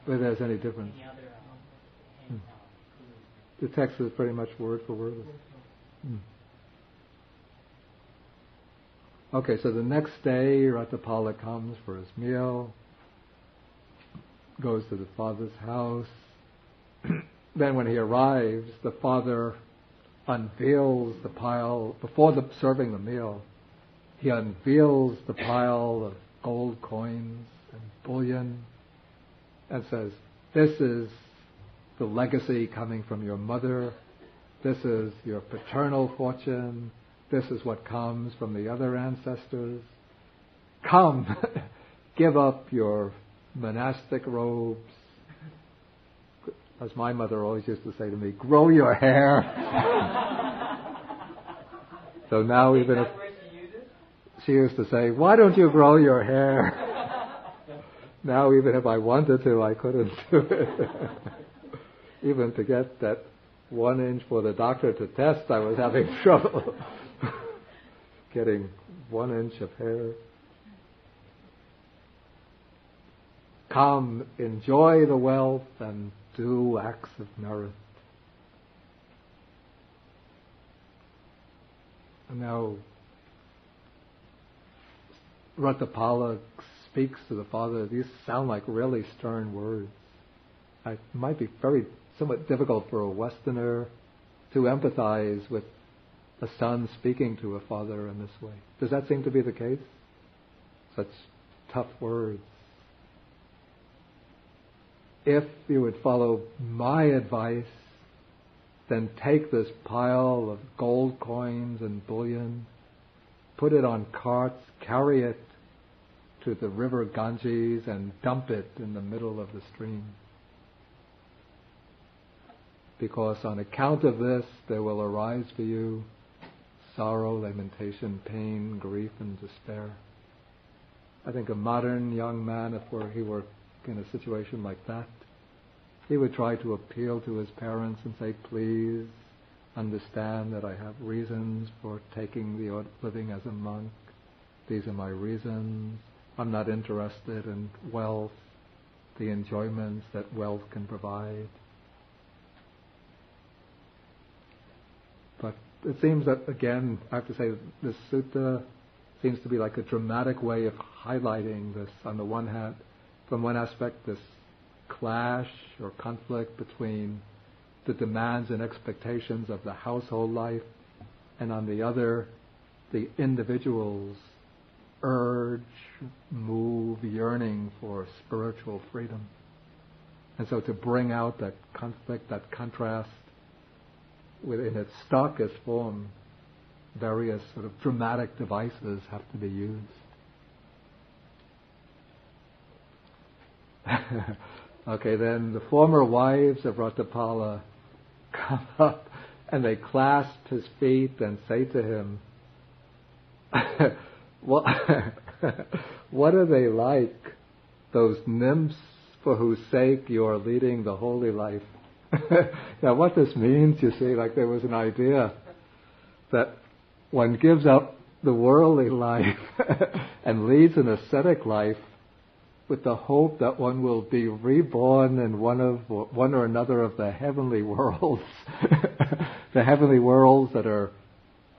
whether there's any difference. Any other The text is pretty much word for word. Okay, so the next day, Raṭṭhapāla comes for his meal, goes to the father's house. Then when he arrives, the father unveils the pile, before serving the meal, he unveils the pile of gold coins and bullion and says, this is the legacy coming from your mother, this is your paternal fortune, this is what comes from the other ancestors. Come, give up your monastic robes. As my mother always used to say to me, grow your hair. So now even if she used to say, why don't you grow your hair? Now even if I wanted to, I couldn't do it. Even to get that 1 inch for the doctor to test, I was having trouble getting 1 inch of hair. Come, enjoy the wealth and do acts of merit. And now Raṭṭhapāla speaks to the father. These sound like really stern words. It might be somewhat difficult for a Westerner to empathize with a son speaking to a father in this way. Does that seem to be the case? Such tough words. If you would follow my advice, then take this pile of gold coins and bullion, put it on carts, carry it to the river Ganges and dump it in the middle of the stream. Because on account of this, there will arise for you sorrow, lamentation, pain, grief, and despair. I think a modern young man, if he were in a situation like that, he would try to appeal to his parents and say, please understand that I have reasons for living as a monk. These are my reasons. I'm not interested in wealth, the enjoyments that wealth can provide. it seems that, again, I have to say, this sutta seems to be like a dramatic way of highlighting this. On the one hand, from one aspect, this clash or conflict between the demands and expectations of the household life, and on the other, the individual's urge, move, yearning for spiritual freedom. And so to bring out that conflict, that contrast, within its starkest form, various sort of dramatic devices have to be used. Okay, then the former wives of Raṭṭhapāla come up and they clasp his feet and say to him, what are they like, those nymphs for whose sake you are leading the holy life? Now what this means, you see, like there was an idea that one gives up the worldly life and leads an ascetic life with the hope that one will be reborn in one or another of the heavenly worlds, the heavenly worlds that are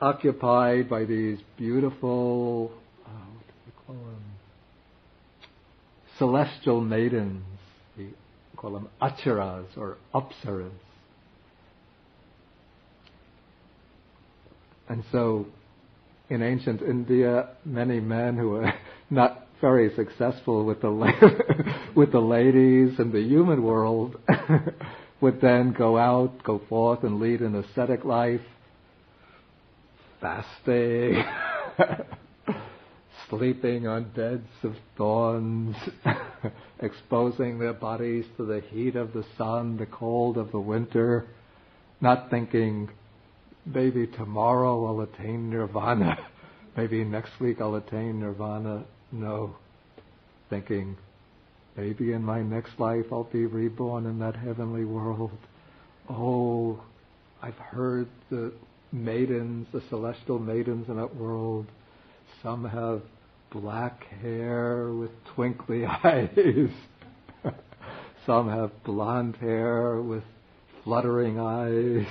occupied by these beautiful, what do we call them? Celestial maidens. We call them acharas or apsaras. And so, in ancient India, many men who were not very successful with the ladies in the human world would then go forth and lead an ascetic life, fasting, sleeping on beds of thorns, exposing their bodies to the heat of the sun, the cold of the winter, not thinking, maybe tomorrow I'll attain nirvana, maybe next week I'll attain nirvana. No, thinking, maybe in my next life I'll be reborn in that heavenly world. Oh, I've heard the maidens, the celestial maidens in that world, some have black hair with twinkly eyes. Some have blonde hair with fluttering eyes.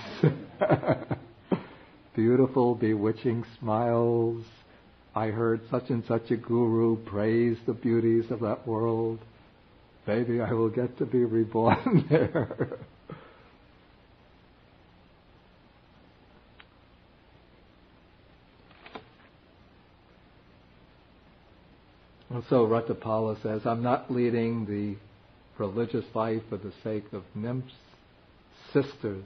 Beautiful, bewitching smiles. I heard such and such a guru praise the beauties of that world. Maybe I will get to be reborn there. And so Raṭṭhapāla says, I'm not leading the religious life for the sake of nymphs, sisters.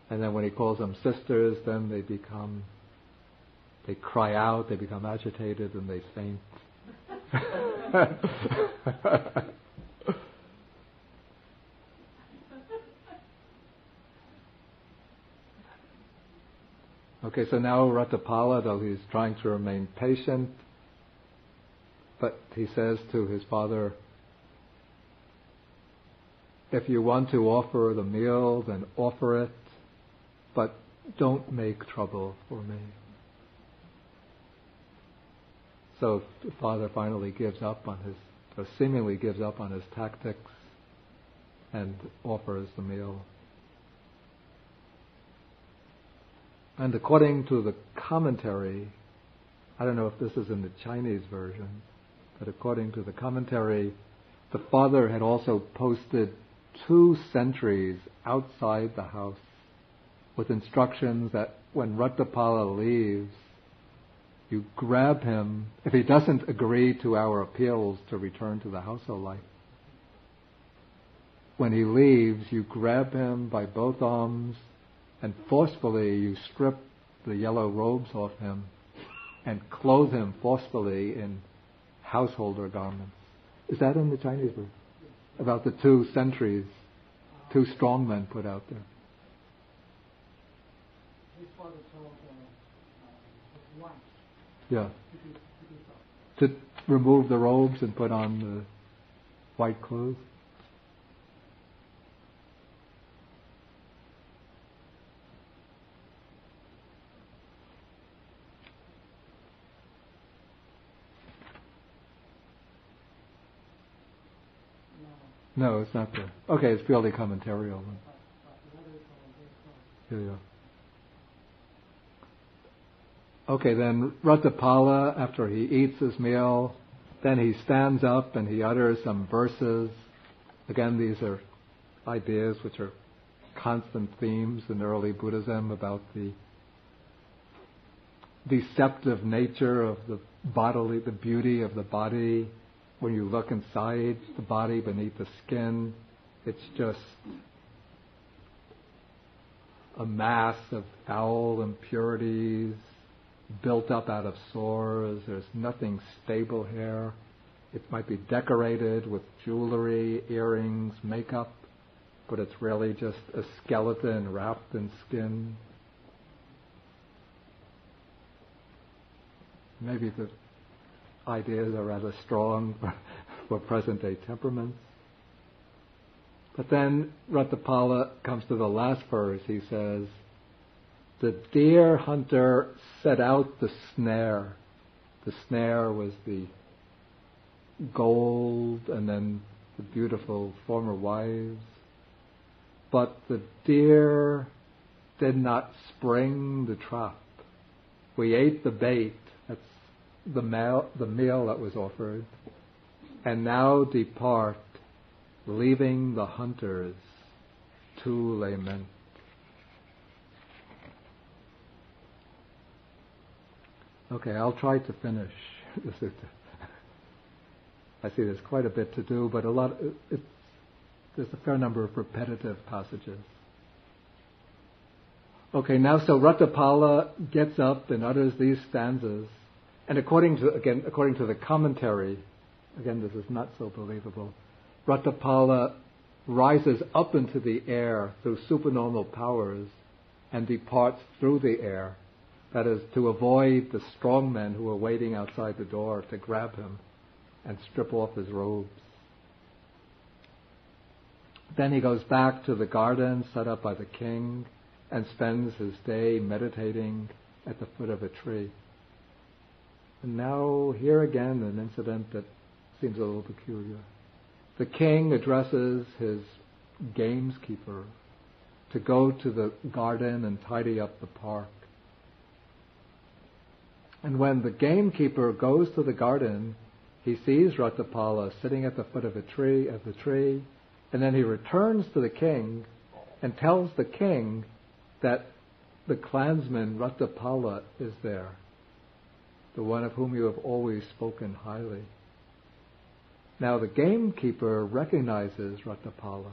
And then when he calls them sisters, then they cry out, they become agitated, and they faint. Okay, so now Raṭṭhapāla, though he's trying to remain patient, but he says to his father, if you want to offer the meal, then offer it, but don't make trouble for me. So the father finally seemingly gives up on his tactics and offers the meal. And according to the commentary, I don't know if this is in the Chinese version, but according to the commentary, the father had also posted 2 sentries outside the house with instructions that when Raṭṭhapāla leaves, you grab him, if he doesn't agree to our appeals to return to the household life. When he leaves, you grab him by both arms and forcefully you strip the yellow robes off him and clothe him forcefully in householder garments. Is that in the Chinese version? About the 2 sentries, 2 strong men put out there. His father told his wife. Yeah. To remove the robes and put on the white clothes. No, it's not there. Okay, it's purely commentarial. Yeah. Okay, then Raṭṭhapāla, after he eats his meal, then he stands up and he utters some verses. Again, these are ideas which are constant themes in early Buddhism about the deceptive nature of the bodily, the beauty of the body. When you look inside the body beneath the skin, it's just a mass of foul impurities built up out of sores. There's nothing stable here. It might be decorated with jewelry, earrings, makeup, but it's really just a skeleton wrapped in skin. Maybe the ideas are rather strong for present-day temperaments. But then Raṭṭhapāla comes to the last verse. He says, the deer hunter set out the snare. The snare was the gold and then the beautiful former wives. But the deer did not spring the trap. We ate the bait, that's the meal that was offered, and now depart, leaving the hunters to lament. Okay, I'll try to finish the sutta. I see there's quite a bit to do, but there's a fair number of repetitive passages. Okay, now so Raṭṭhapāla gets up and utters these stanzas, and according to the commentary, again this is not so believable, Raṭṭhapāla rises up into the air through supernormal powers and departs through the air. That is, to avoid the strong men who are waiting outside the door to grab him and strip off his robes. Then he goes back to the garden set up by the king and spends his day meditating at the foot of a tree. And now here again an incident that seems a little peculiar. The king addresses his gameskeeper to go to the garden and tidy up the park. And when the gamekeeper goes to the garden, he sees Raṭṭhapāla sitting at the foot of the tree, and then he returns to the king and tells the king that the clansman Raṭṭhapāla is there, the one of whom you have always spoken highly. Now the gamekeeper recognizes Raṭṭhapāla.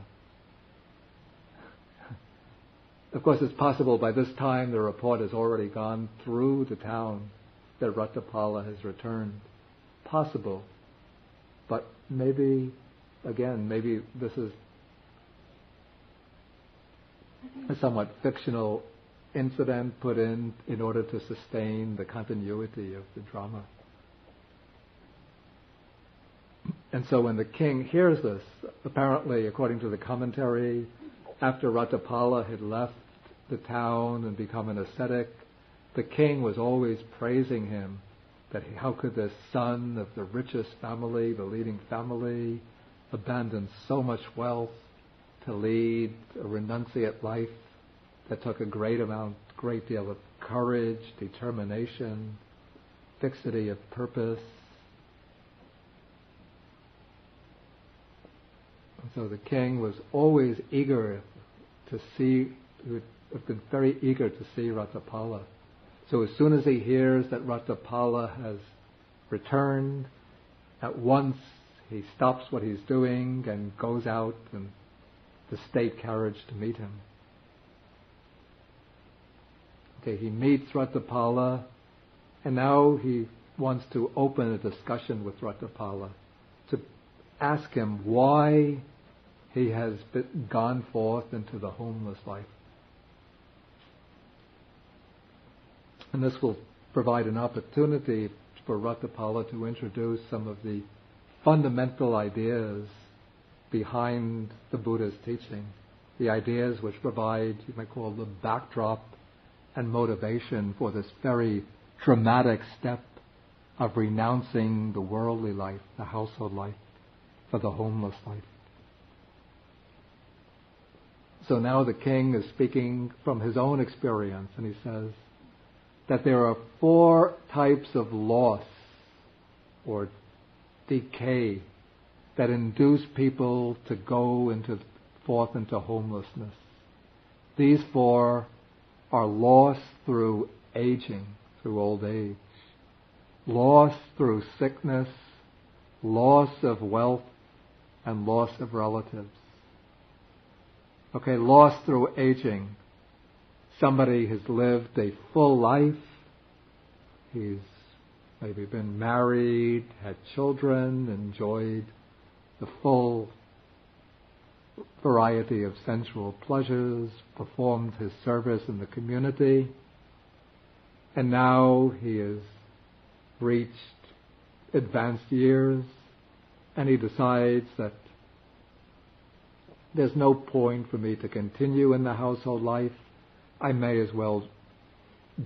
Of course, it's possible by this time the report has already gone through the town that Raṭṭhapāla has returned. Possible. But maybe this is a somewhat fictional incident put in order to sustain the continuity of the drama. And so when the king hears this, apparently, according to the commentary, after Raṭṭhapāla had left the town and become an ascetic, the king was always praising him, that how could this son of the richest family, the leading family, abandon so much wealth to lead a renunciate life that took a great deal of courage, determination, fixity of purpose. And so the king was always eager to see, would have been very eager to see Raṭṭhapāla. So as soon as he hears that Raṭṭhapāla has returned, at once he stops what he's doing and goes out in the state carriage to meet him. Okay, he meets Raṭṭhapāla, and now he wants to open a discussion with Raṭṭhapāla to ask him why he has gone forth into the homeless life. And this will provide an opportunity for Raṭṭhapāla to introduce some of the fundamental ideas behind the Buddha's teaching, the ideas which provide, you might call, the backdrop and motivation for this very dramatic step of renouncing the worldly life, the household life, for the homeless life. So now the king is speaking from his own experience, and he says that there are 4 types of loss or decay that induce people to go forth into homelessness. These 4 are loss through aging, through old age, loss through sickness, loss of wealth, and loss of relatives. Okay, loss through aging. Somebody has lived a full life. He's maybe been married, had children, enjoyed the full variety of sensual pleasures, performed his service in the community, and now he has reached advanced years, and he decides that there's no point for me to continue in the household life. I may as well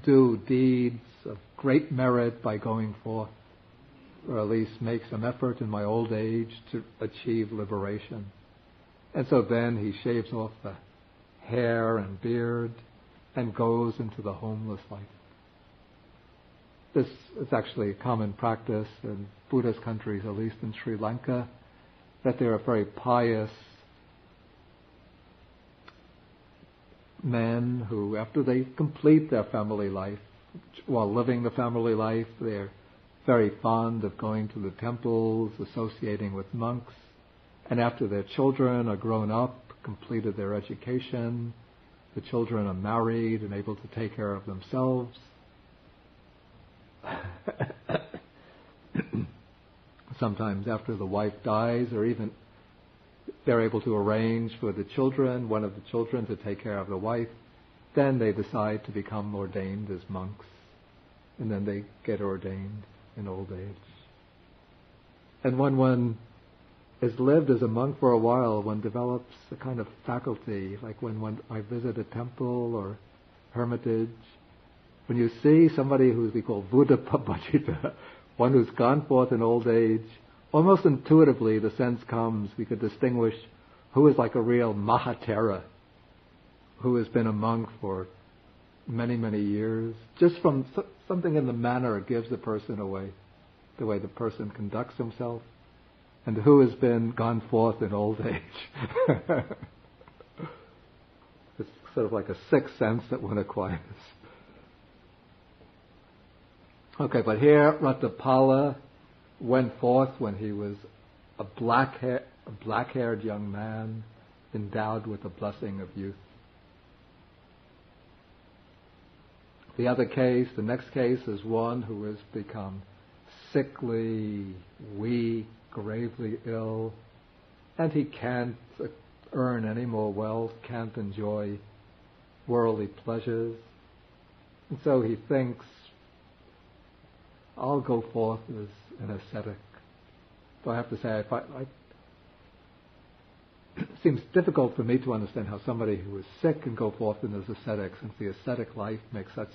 do deeds of great merit by going forth, or at least make some effort in my old age to achieve liberation. And so then he shaves off the hair and beard and goes into the homeless life. This is actually a common practice in Buddhist countries, at least in Sri Lanka, that there are very pious men who, after they complete their family life, while living the family life, they're very fond of going to the temples, associating with monks, and after their children are grown up, completed their education, the children are married and able to take care of themselves, sometimes after the wife dies, or even they're able to arrange for the children, one of the children, to take care of the wife, then they decide to become ordained as monks, and then they get ordained in old age. And when one has lived as a monk for a while, one develops a kind of faculty, like when I visit a temple or hermitage, when you see somebody who we call Buddha-pabajita, one who's gone forth in old age, almost intuitively the sense comes, we could distinguish who is like a real Mahatera, who has been a monk for many, many years, just from something in the manner it gives the person away, the way the person conducts himself, and who has been gone forth in old age. It's sort of like a sixth sense that one acquires. Okay, but here Raṭṭhapāla went forth when he was a black-haired young man endowed with the blessing of youth. The next case is one who has become sickly, weak, gravely ill, and he can't earn any more wealth, can't enjoy worldly pleasures. And so he thinks, I'll go forth as an ascetic. So I have to say, it seems difficult for me to understand how somebody who is sick can go forth as ascetic, since the ascetic life makes such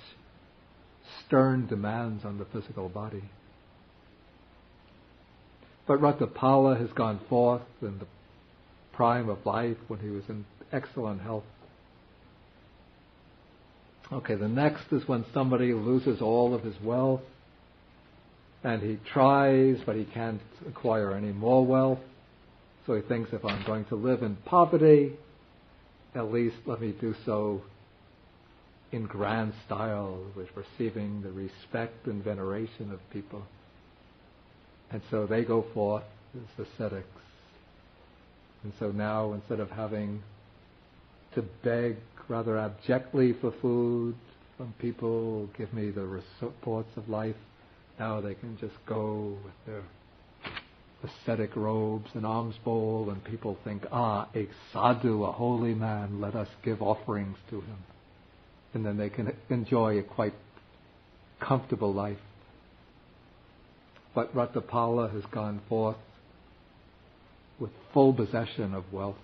stern demands on the physical body. But Raṭṭhapāla has gone forth in the prime of life when he was in excellent health. Okay, the next is when somebody loses all of his wealth, and he tries, but he can't acquire any more wealth. So he thinks, if I'm going to live in poverty, at least let me do so in grand style, with receiving the respect and veneration of people. And so they go forth as ascetics. And so now, instead of having to beg rather abjectly for food from people, give me the supports of life, now they can just go with their ascetic robes and alms bowl, and people think, a sadhu, a holy man, let us give offerings to him. And then they can enjoy a quite comfortable life. But Raṭṭhapāla has gone forth with full possession of wealth.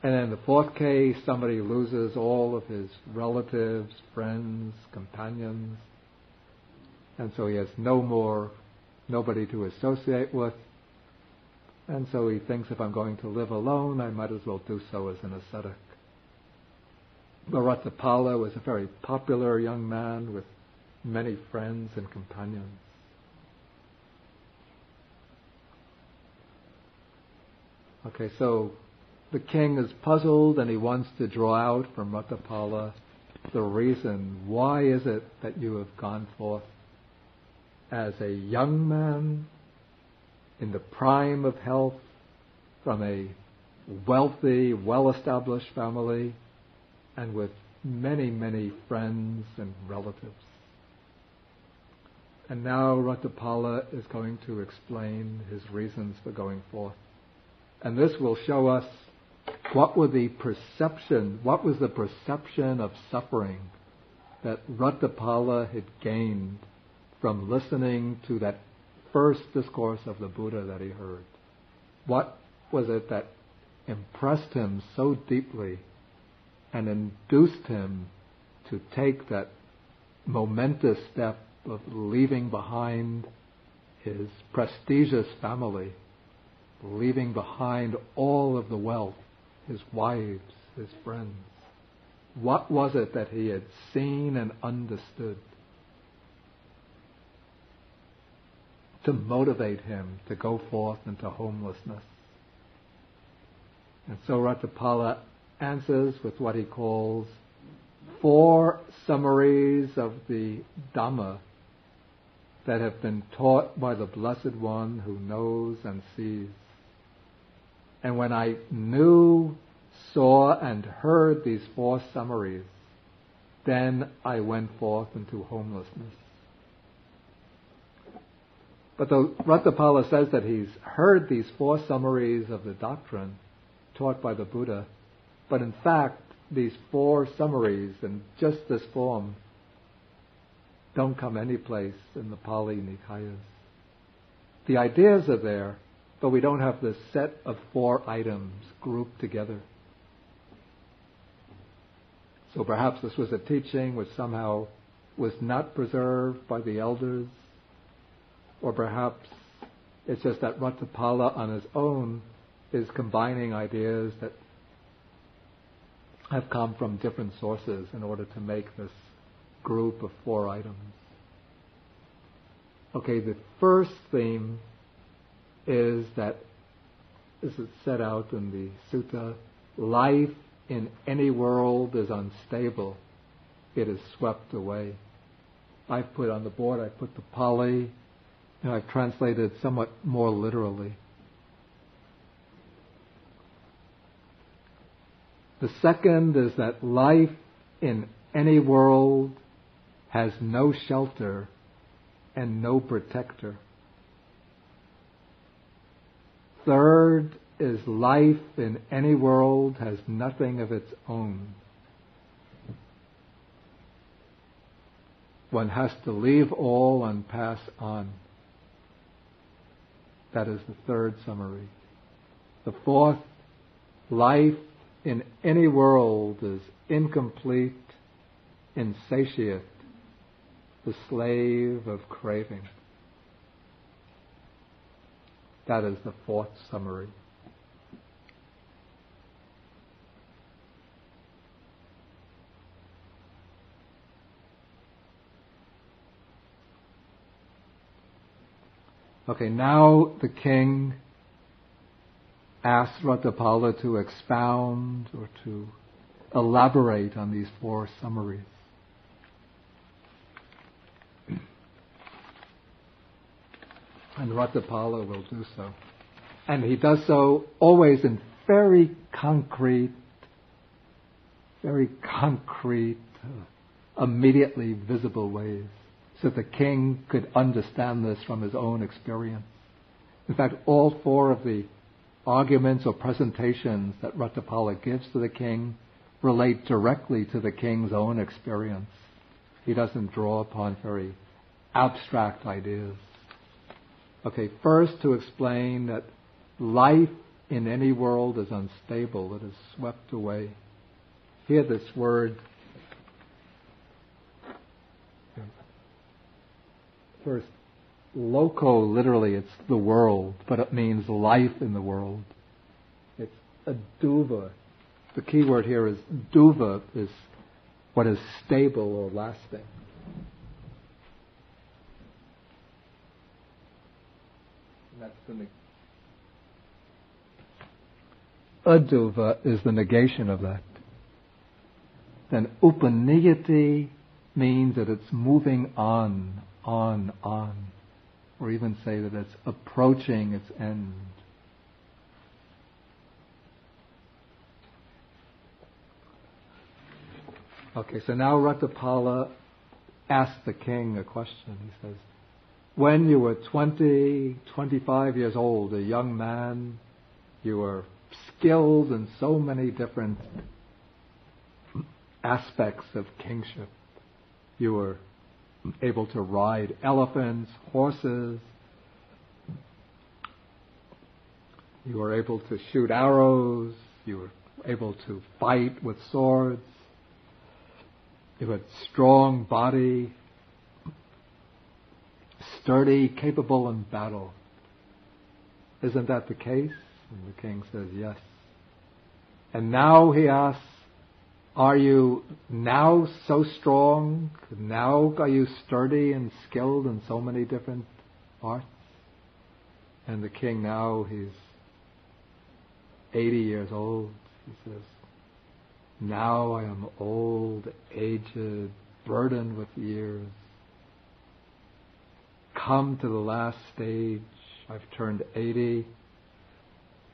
And in the fourth case, somebody loses all of his relatives, friends, companions, and so he has nobody to associate with, and so he thinks, if I'm going to live alone, I might as well do so as an ascetic. Raṭṭhapāla was a very popular young man with many friends and companions. Okay, so the king is puzzled and he wants to draw out from Raṭṭhapāla the reason. Why is it that you have gone forth as a young man in the prime of health from a wealthy, well-established family and with many, many friends and relatives? And now Raṭṭhapāla is going to explain his reasons for going forth. And this will show us what was the perception of suffering that Raṭṭhapāla had gained from listening to that first discourse of the Buddha that he heard. What was it that impressed him so deeply and induced him to take that momentous step of leaving behind his prestigious family, leaving behind all of the wealth, his wives, his friends? What was it that he had seen and understood to motivate him to go forth into homelessness? And so Raṭṭhapāla answers with what he calls 4 summaries of the Dhamma that have been taught by the Blessed One who knows and sees. And when I knew, saw, and heard these 4 summaries, then I went forth into homelessness. But though Raṭṭhapāla says that he's heard these 4 summaries of the doctrine taught by the Buddha, but in fact, these 4 summaries in just this form don't come any place in the Pali Nikayas. The ideas are there, but we don't have this set of 4 items grouped together. So perhaps this was a teaching which somehow was not preserved by the elders, or perhaps it's just that Raṭṭhapāla on his own is combining ideas that have come from different sources in order to make this group of 4 items. Okay, the first theme is that, as it's set out in the Sutta, life in any world is unstable. It is swept away. I've put on the board, I put the Pali, and I've translated somewhat more literally. The second is that life in any world has no shelter and no protector. Third is life in any world has nothing of its own. One has to leave all and pass on. That is the third summary. The fourth, life in any world is incomplete, insatiate, the slave of craving. That is the fourth summary. Okay, now the king asks Raṭṭhapāla to expound or to elaborate on these 4 summaries. And Raṭṭhapāla will do so. And he does so always in very concrete, immediately visible ways, so the king could understand this from his own experience. In fact, all 4 of the arguments or presentations that Raṭṭhapāla gives to the king relate directly to the king's own experience. He doesn't draw upon very abstract ideas. Okay, first to explain that life in any world is unstable, it is swept away. Hear this word. First, loco, literally, it's the world, but it means life in the world. It's a duva. The key word here is duva, is what is stable or lasting. And that's the aduva is the negation of that. Then upaniyati means that it's moving on, or even say that it's approaching its end. Okay, so now Raṭṭhapāla asked the king a question. He says, when you were 20, 25 years old, a young man, you were skilled in so many different aspects of kingship. You were able to ride elephants, horses. You were able to shoot arrows. You were able to fight with swords. You had strong body, sturdy, capable in battle. Isn't that the case? And the king says, yes. And now he asks, are you now so strong? Now are you sturdy and skilled in so many different arts? And the king now, he's 80 years old. He says, now I am old, aged, burdened with years. Come to the last stage. I've turned 80.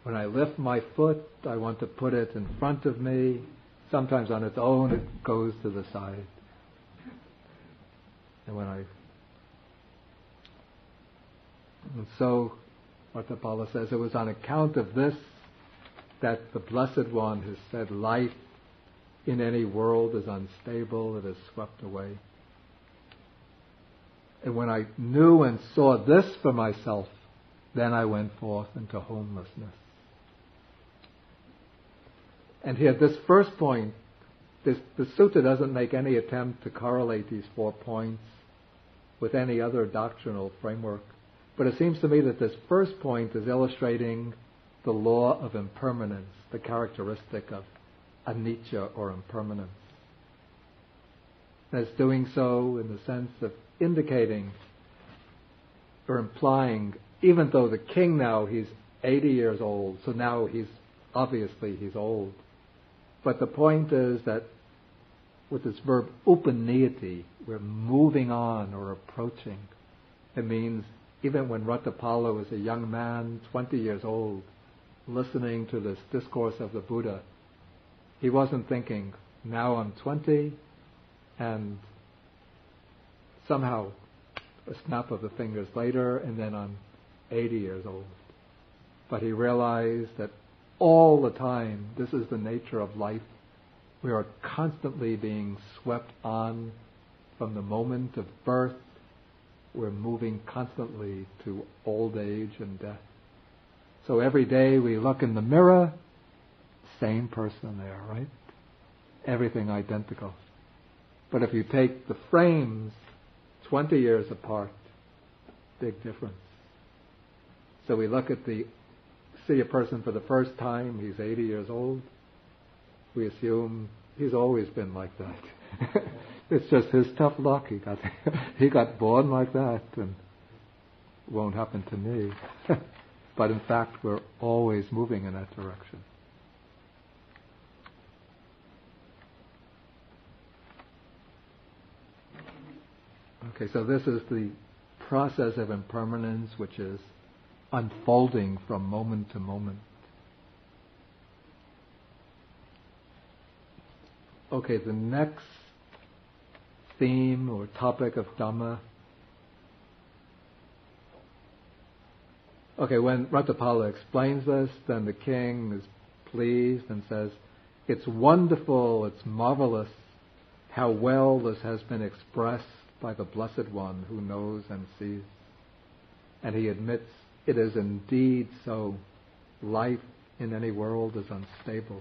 When I lift my foot, I want to put it in front of me. Sometimes on its own, it goes to the side. And so, Raṭṭhapāla says, it was on account of this that the Blessed One has said, life in any world is unstable, it is swept away. And when I knew and saw this for myself, then I went forth into homelessness. And here, this first point, the sutta doesn't make any attempt to correlate these 4 points with any other doctrinal framework. But it seems to me that this first point is illustrating the law of impermanence, the characteristic of anicca or impermanence. And it's doing so in the sense of indicating or implying, even though the king now, he's 80 years old, so now he's old. But the point is that with this verb upaniyati, we're moving on or approaching. It means even when Raṭṭhapāla was a young man, 20 years old, listening to this discourse of the Buddha, he wasn't thinking, now I'm 20 and somehow a snap of the fingers later and then I'm 80 years old. But he realized that all the time, this is the nature of life. We are constantly being swept on from the moment of birth. We're moving constantly to old age and death. So every day we look in the mirror, same person there, right? Everything identical. But if you take the frames 20 years apart, big difference. So we see a person for the first time, he's 80 years old, we assume he's always been like that. It's just his tough luck. He got born like that and it won't happen to me. But in fact, we're always moving in that direction. Okay, so this is the process of impermanence which is unfolding from moment to moment. Okay, the next theme or topic of Dhamma. Okay, when Raṭṭhapāla explains this, then the king is pleased and says, it's wonderful, it's marvelous how well this has been expressed by the Blessed One who knows and sees. And he admits it is indeed so. Life in any world is unstable,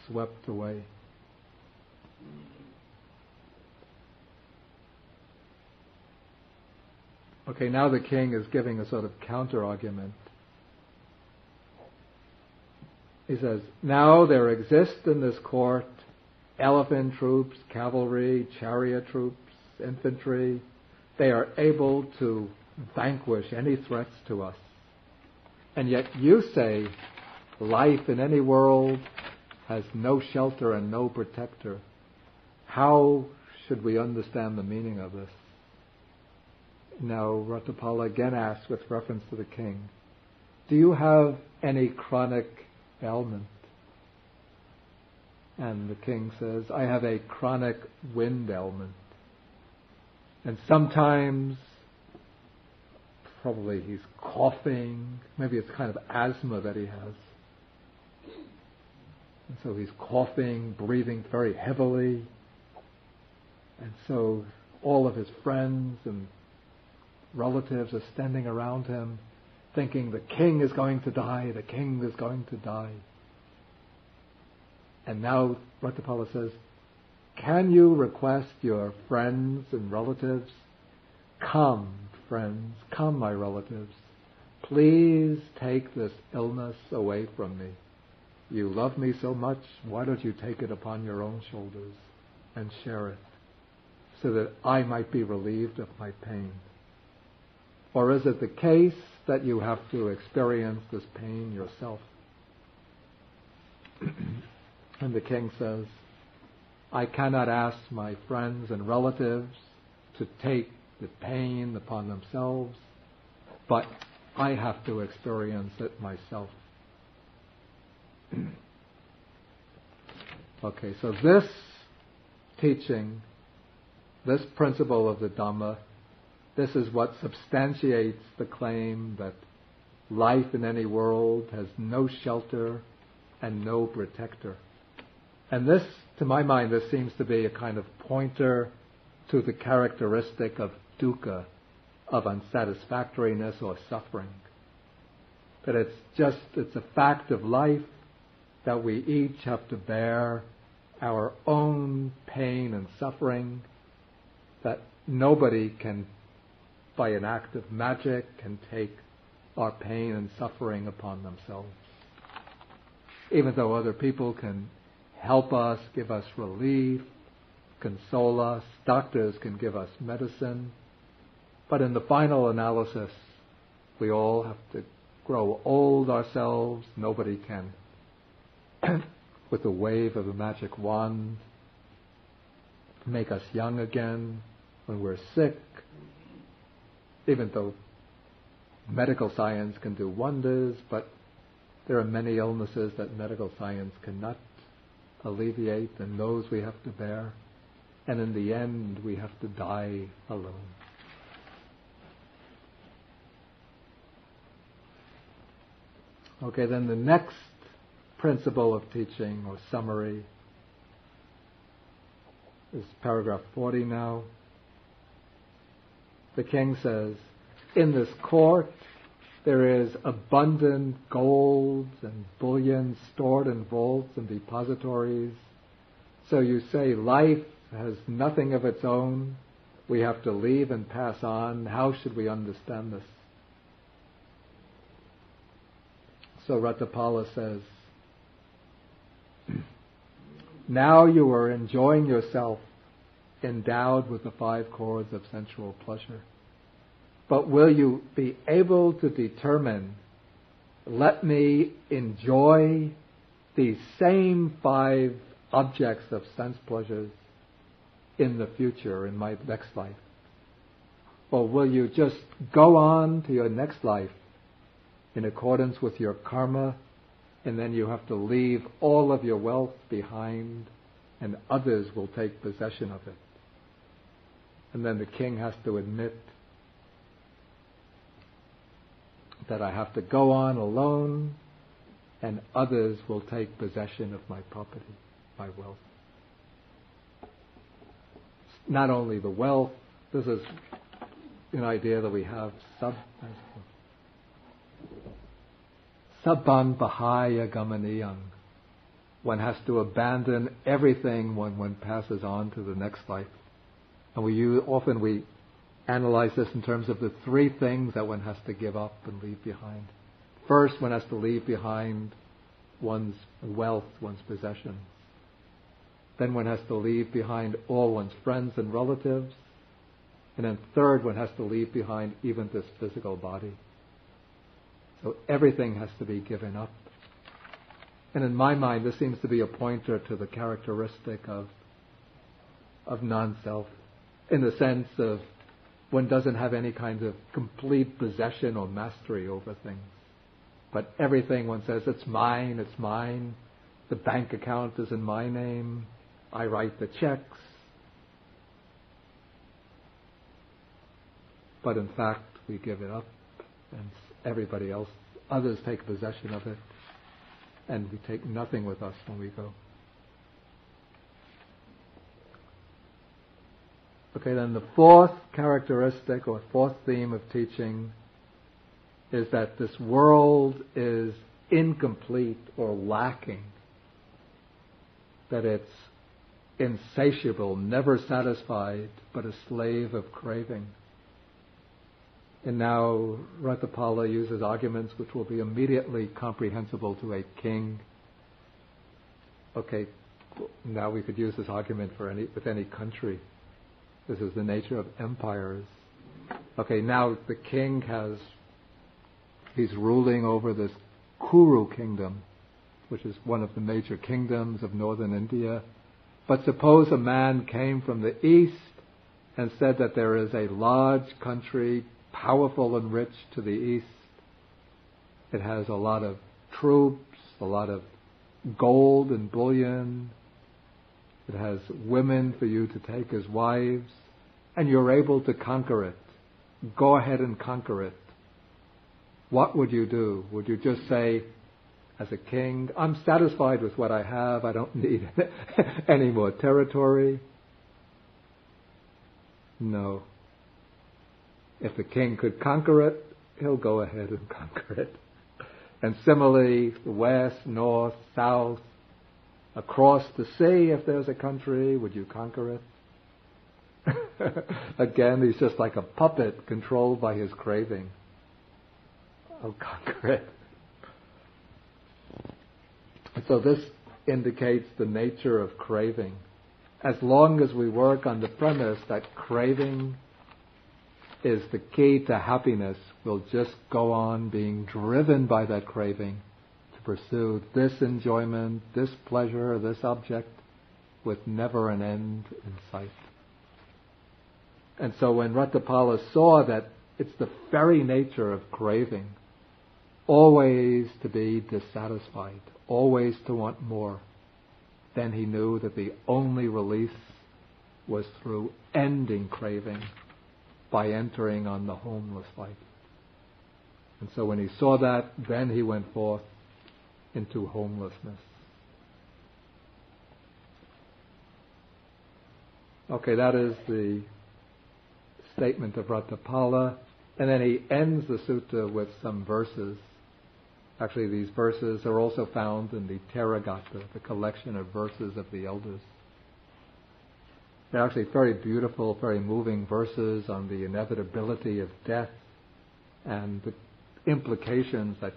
swept away. Okay, now the king is giving a sort of counter-argument. He says, now there exist in this court elephant troops, cavalry, chariot troops, infantry. They are able to vanquish any threats to us. And yet you say life in any world has no shelter and no protector. How should we understand the meaning of this? Now, Raṭṭhapāla again asks with reference to the king, do you have any chronic ailment? And the king says, I have a chronic wind ailment. And sometimes, probably he's coughing, maybe it's kind of asthma that he has. And so he's coughing, breathing very heavily. And so all of his friends and relatives are standing around him, thinking the king is going to die, the king is going to die. And now Raṭṭhapāla says, can you request your friends and relatives, come friends, come my relatives, please take this illness away from me. You love me so much, why don't you take it upon your own shoulders and share it, so that I might be relieved of my pain? Or is it the case that you have to experience this pain yourself? And the king says, I cannot ask my friends and relatives to take the pain upon themselves, but I have to experience it myself. Okay, so this teaching, this principle of the Dhamma, this is what substantiates the claim that life in any world has no shelter and no protector. And this, to my mind, this seems to be a kind of pointer to the characteristic of dukkha, of unsatisfactoriness or suffering. That it's a fact of life that we each have to bear our own pain and suffering, that nobody can, by an act of magic, can take our pain and suffering upon themselves. Even though other people can help us, give us relief, console us, doctors can give us medicine, but in the final analysis, we all have to grow old ourselves. Nobody can, with the wave of a magic wand, make us young again when we're sick, even though medical science can do wonders, but there are many illnesses that medical science cannot alleviate, and those we have to bear. And in the end, we have to die alone. Okay, then the next principle of teaching, or summary, is paragraph 40 now. The king says, in this court there is abundant gold and bullion stored in vaults and depositories. So you say life has nothing of its own. We have to leave and pass on. How should we understand this? So Raṭṭhapāla says, now you are enjoying yourself endowed with the 5 cords of sensual pleasure. But will you be able to determine, let me enjoy these same 5 objects of sense pleasures in the future, in my next life? Or will you just go on to your next life in accordance with your karma, and then you have to leave all of your wealth behind and others will take possession of it? And then the king has to admit that I have to go on alone and others will take possession of my property, my wealth. Not only the wealth, this is an idea that we have, Sabban Bahaya Gamaniyang. One has to abandon everything when one passes on to the next life. And we analyze this in terms of the 3 things that one has to give up and leave behind. First, one has to leave behind one's wealth, one's possessions. Then one has to leave behind all one's friends and relatives. And then third, one has to leave behind even this physical body. So everything has to be given up. And in my mind, this seems to be a pointer to the characteristic of non-self, in the sense of one doesn't have any kind of complete possession or mastery over things. But everything one says, it's mine, it's mine. The bank account is in my name. I write the checks. But in fact, we give it up, and everybody else, others take possession of it, and we take nothing with us when we go. Okay, then the fourth characteristic or fourth theme of teaching is that this world is incomplete or lacking, that it's insatiable, never satisfied, but a slave of craving. And now Raṭṭhapāla uses arguments which will be immediately comprehensible to a king. Okay, now we could use this argument with any country. This is the nature of empires. Okay, now the king he's ruling over this Kuru kingdom, which is one of the major kingdoms of northern India. But suppose a man came from the east and said that there is a large country, powerful and rich to the east. It has a lot of troops, a lot of gold and bullion. It has women for you to take as wives, and you're able to conquer it. Go ahead and conquer it. What would you do? Would you just say, as a king, I'm satisfied with what I have, I don't need any more territory? No. If the king could conquer it, he'll go ahead and conquer it. And similarly, the west, north, south, across the sea, if there's a country, would you conquer it? Again, he's just like a puppet controlled by his craving. I'll conquer it. So this indicates the nature of craving. As long as we work on the premise that craving is the key to happiness, we'll just go on being driven by that craving to pursue this enjoyment, this pleasure, this object, with never an end in sight. And so when Raṭṭhapāla saw that it's the very nature of craving, always to be dissatisfied, always to want more, then he knew that the only release was through ending craving by entering on the homeless life. And so when he saw that, then he went forth into homelessness. Okay, that is the statement of Raṭṭhapāla. And then he ends the sutta with some verses. Actually, these verses are also found in the Theravada, the collection of verses of the elders. They're actually very beautiful, very moving verses on the inevitability of death and the implications that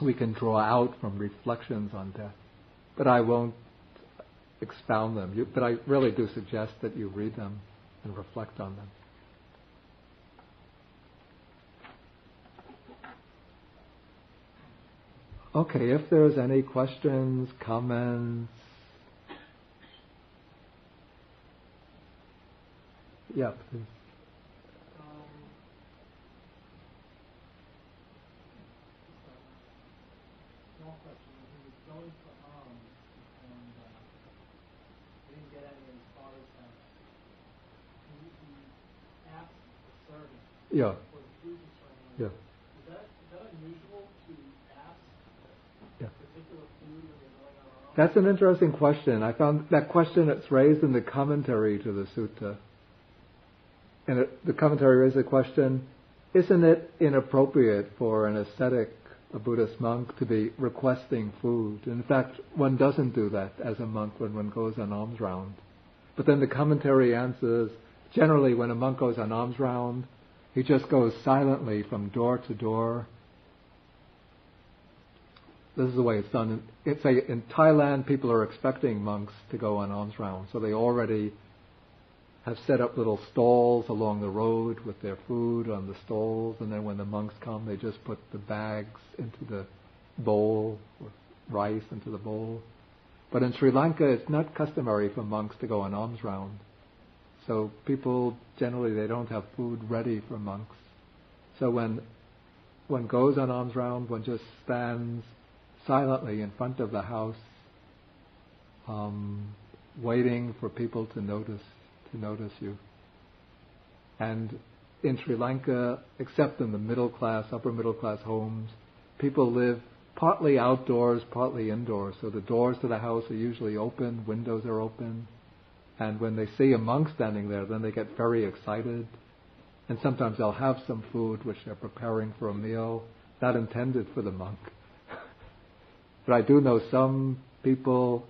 we can draw out from reflections on death. But I won't expound them. But I really do suggest that you read them and reflect on them. Okay, if there's any questions, comments. Yeah, please. Small question. He was going for alms and he didn't get any of his father's house. He asked the servant for the food to serve him. Yeah. Is that unusual to ask particular food when you're going on alms? That's an interesting question. I found that question that's raised in the commentary to the sutta. And the commentary raises the question, isn't it inappropriate for an ascetic, a Buddhist monk, to be requesting food? In fact, one doesn't do that as a monk when one goes on alms round. But then the commentary answers, generally when a monk goes on alms round, he just goes silently from door to door, This is the way it's done. In Thailand, people are expecting monks to go on alms round, so they already have set up little stalls along the road with their food on the stalls, and then when the monks come, they just put the bags into the bowl, with rice into the bowl. But in Sri Lanka, it's not customary for monks to go on alms round. So people, generally, they don't have food ready for monks. So when one goes on alms round, one just stands silently in front of the house, waiting for people to notice you. And in Sri Lanka, except in the middle class, upper middle class homes, people live partly outdoors, partly indoors. So the doors to the house are usually open, windows are open. And when they see a monk standing there, then they get very excited. And sometimes they'll have some food which they're preparing for a meal, not intended for the monk. But I do know some people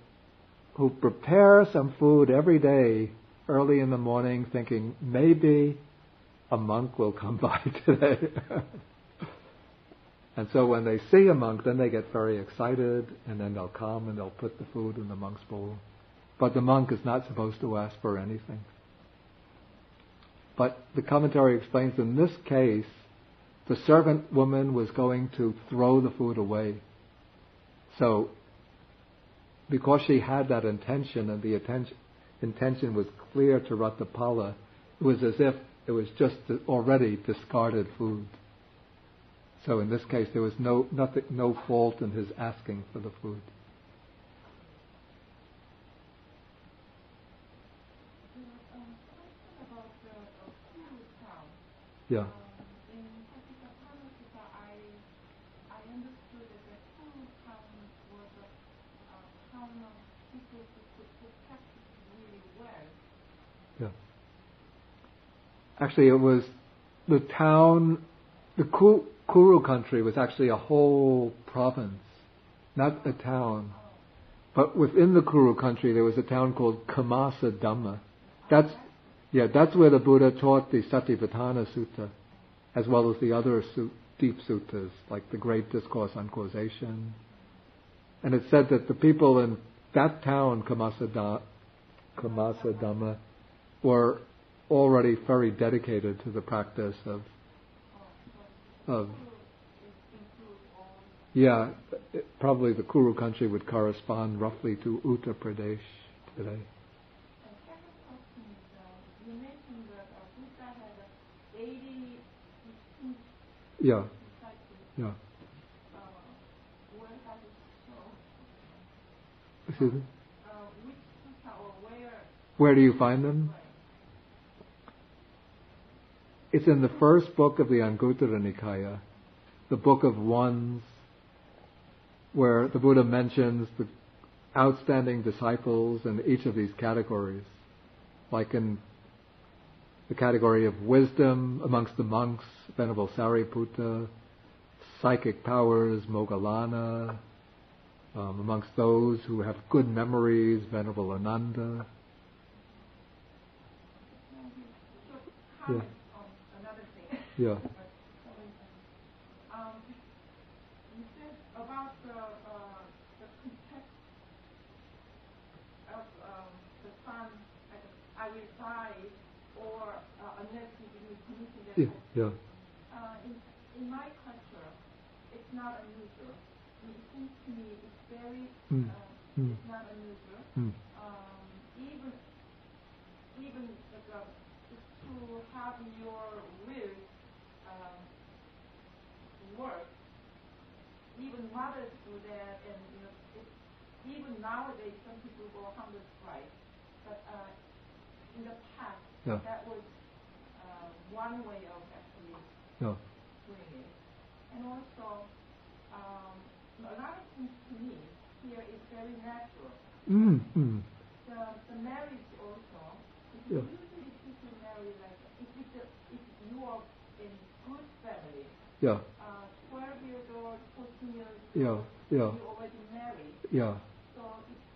who prepare some food every day, early in the morning, thinking maybe a monk will come by today. And so when they see a monk, then they get very excited, and then they'll come and they'll put the food in the monk's bowl. But the monk is not supposed to ask for anything. But the commentary explains in this case, the servant woman was going to throw the food away. So, because she had that intention, and the intention was clear to Raṭṭhapāla, it was as if it was just already discarded food. So in this case, there was no fault in his asking for the food. Yeah. In Raṭṭhapāla Sutta, I understood that the Kuru town was a town of people who could practice really well. Yeah. Actually, it was the town, the Kuru country was actually a whole province, not a town. But within the Kuru country, there was a town called Kamasa Dhamma. That's where the Buddha taught the Satipatthana Sutta, as well as the other deep suttas, like the Great Discourse on Causation. And it said that the people in that town, Kamasa Dhamma, were already very dedicated to the practice of probably the Kuru country would correspond roughly to Uttar Pradesh today. You mentioned that Buddha had 80 distinct Yeah. disciples. Yeah. Where does it show? Excuse me? Which Sutta or where? Where do you find them? Right. It's in the first book of the Anguttara Nikaya, the Book of Ones, where the Buddha mentions the outstanding disciples in each of these categories, like in the category of wisdom amongst the monks, Venerable Sariputta, psychic powers, Moggallana, amongst those who have good memories, Venerable Ananda. So, on another thing. Yeah. You said about the context of the son, I will die, or unless you give me permission. Yeah. In my culture, it's not unusual. It seems to me it's very, it's not unusual. Even to have your will work. Even mothers do that, and even nowadays some people go hunger strike. But in the past, that was one way of actually doing it. And also, a lot of things to me here is very natural. The marriage also. Usually people marry like if you are in good family. 12 years old, 14 years old, you already married. So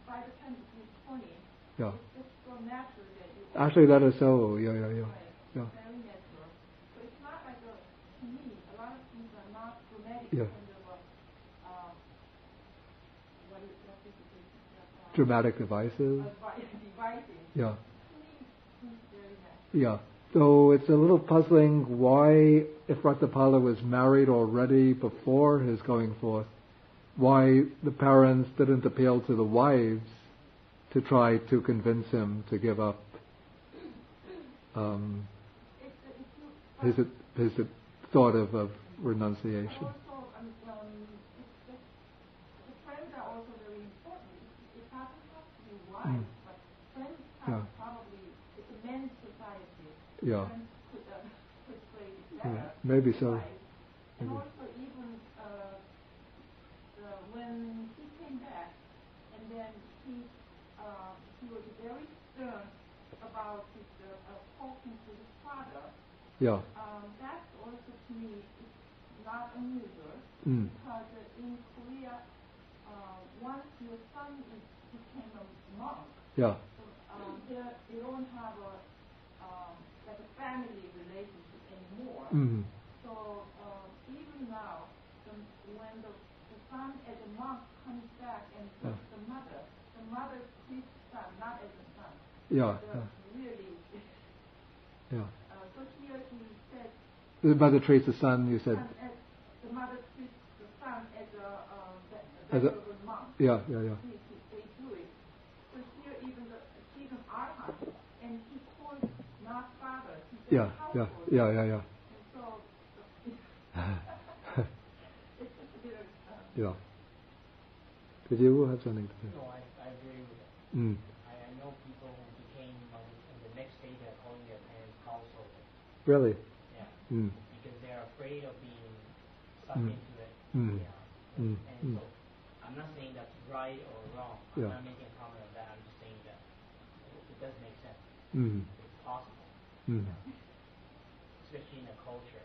by the time you're 20, it's just so natural that you. Actually, that is so. Right. Very natural. So it's not like to me, a lot of things are not dramatic kind of dramatic devices. Devices. Yeah. Seems very nice. Yeah. So it's a little puzzling why, if Raṭṭhapāla was married already before his going forth, why the parents didn't appeal to the wives to try to convince him to give up his thought of renunciation. Also, the friends are also very important. It doesn't have to be wives, but friends have probably, it's a men's society. Yeah. Friends could persuade better. Maybe so. Wives. And also even when he came back, and then he was very stern about his talking to his father. Yeah. That's also to me is not unusual because in Korea, once your son became a monk, Yeah. they don't have like a family relationship anymore. Mm. So even now, when the son as a monk comes back and treats the mother treats the son not as a son. Yeah. Really. Yeah. So here he said. The mother treats the son. You said. The mother treats the son as a monk. Yeah. They do it. So here she's an arhat, and he calls not father. He says household. Yeah. And so it's just a bit of. Yeah. Did you have something to say? No, I agree with that. I know people who became monks and the next day they're calling their parents householder. Really? Yeah. Because they're afraid of being sucked into it. Yeah. And so I'm not saying that's right or wrong. I'm not making a comment on that. I'm just saying that it does make sense. It's possible. Especially in a culture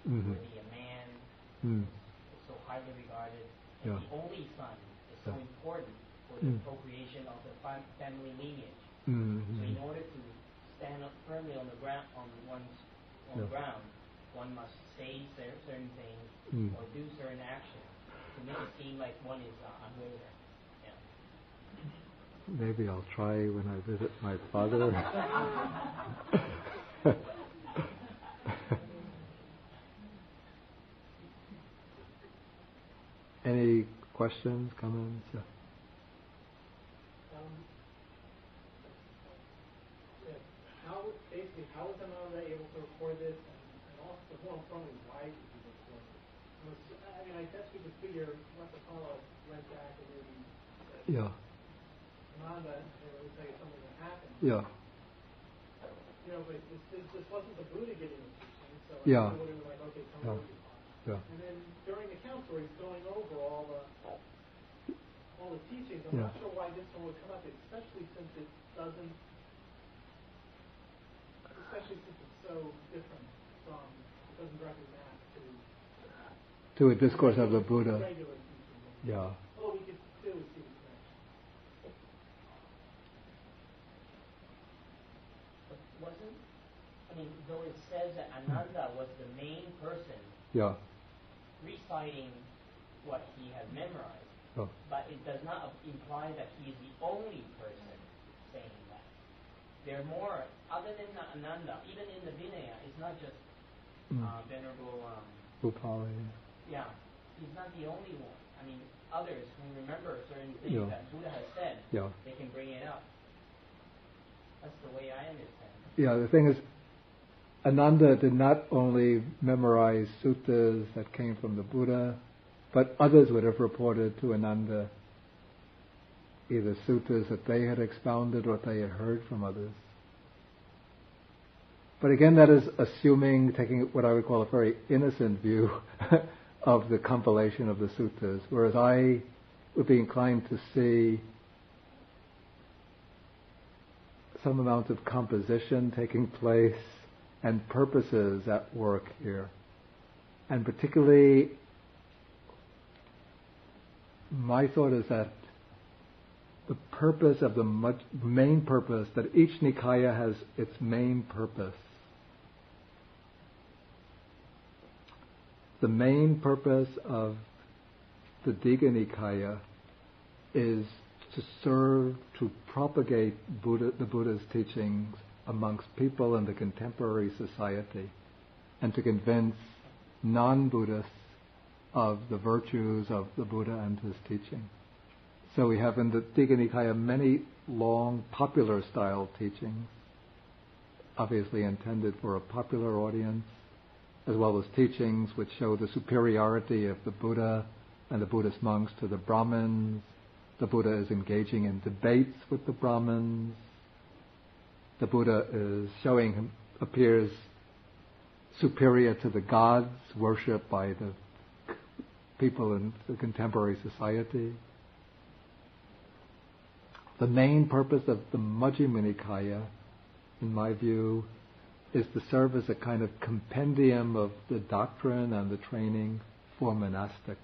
where the man is so highly regarded and the only son is so important for the procreation of the family lineage. So in order to stand up firmly on the ground, on ground, one must say certain things or do certain actions to make it seem like one is unwavering. Yeah. Maybe I'll try when I visit my father. Any questions, comments? Yeah. How was Ananda able to record this? And also, the more importantly, why did he record it? I mean, I guess we could figure Raṭṭhapāla went back and maybe said, Ananda, let me tell you something that happened. Yeah. But this wasn't the Buddha giving the teaching, so Yeah. I would have been like, okay, tell me what you thought. Yeah. And then during the council, he's going over all the teachings. I'm not sure why this one would come up, especially since it doesn't. Especially since it's so different from, it doesn't directly map to a discourse of the Buddha. Regular teaching. Yeah. Although we could clearly see the connection. But though it says that Ananda was the main person reciting what he had memorized, but it does not imply that he is the only person saying that. There are more, other than Ananda, even in the Vinaya, it's not just Venerable Upali. Yeah, he's not the only one. I mean, others who remember certain things that Buddha has said, they can bring it up. That's the way I understand it. Yeah, the thing is, Ananda did not only memorize suttas that came from the Buddha, but others would have reported to Ananda either suttas that they had expounded or they had heard from others. But again, that is assuming, taking what I would call a very innocent view of the compilation of the suttas, whereas I would be inclined to see some amount of composition taking place and purposes at work here. And particularly, my thought is that the purpose of the main purpose, that each Nikaya has its main purpose. The main purpose of the Digha Nikaya is to serve, to propagate the Buddha's teachings amongst people in the contemporary society, and to convince non-Buddhists of the virtues of the Buddha and his teaching. So we have in the Digha Nikaya many long, popular style teachings, obviously intended for a popular audience, as well as teachings which show the superiority of the Buddha and the Buddhist monks to the Brahmins. The Buddha is engaging in debates with the Brahmins. The Buddha appears superior to the gods worshipped by the people in the contemporary society. The main purpose of the Majjhima Nikaya, in my view, is to serve as a kind of compendium of the doctrine and the training for monastics.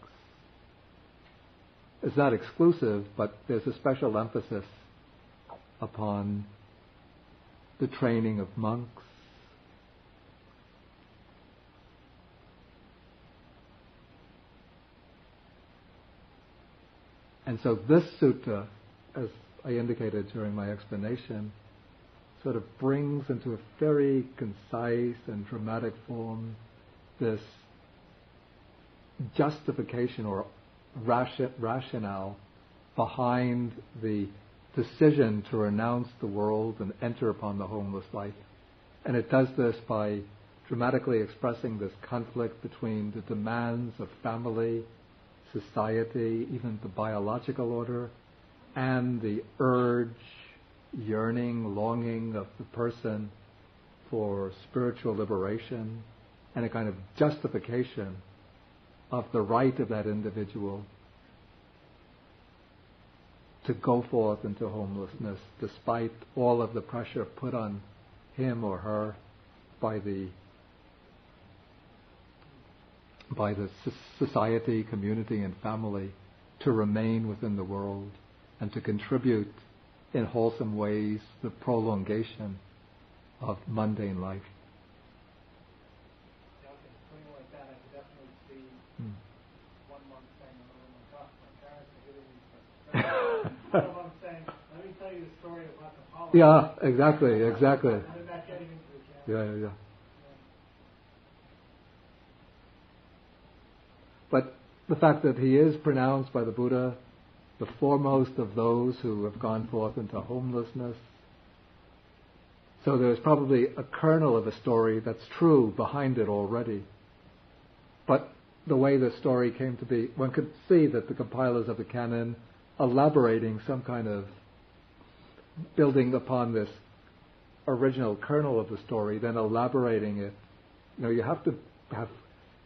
It's not exclusive, but there's a special emphasis upon the training of monks. And so this sutta, as I indicated during my explanation, sort of brings into a very concise and dramatic form this justification or rationale behind the decision to renounce the world and enter upon the homeless life. And it does this by dramatically expressing this conflict between the demands of family, society, even the biological order, and the urge, yearning, longing of the person for spiritual liberation, and a kind of justification of the right of that individual to go forth into homelessness despite all of the pressure put on him or her by the society, community, and family to remain within the world and to contribute in wholesome ways the prolongation of mundane life. Yeah, okay. Something like that, I could definitely see one monk saying, "Oh my gosh, my parents are giving me such." Another monk saying, "Let me tell you the story of Raṭṭhapāla." Yeah, exactly. And then not getting into the camp. Yeah. But the fact that he is pronounced by the Buddha the foremost of those who have gone forth into homelessness, so there's probably a kernel of a story that's true behind it already. But the way the story came to be, one could see that the compilers of the canon elaborating some kind of building upon this original kernel of the story, then elaborating it. You have to have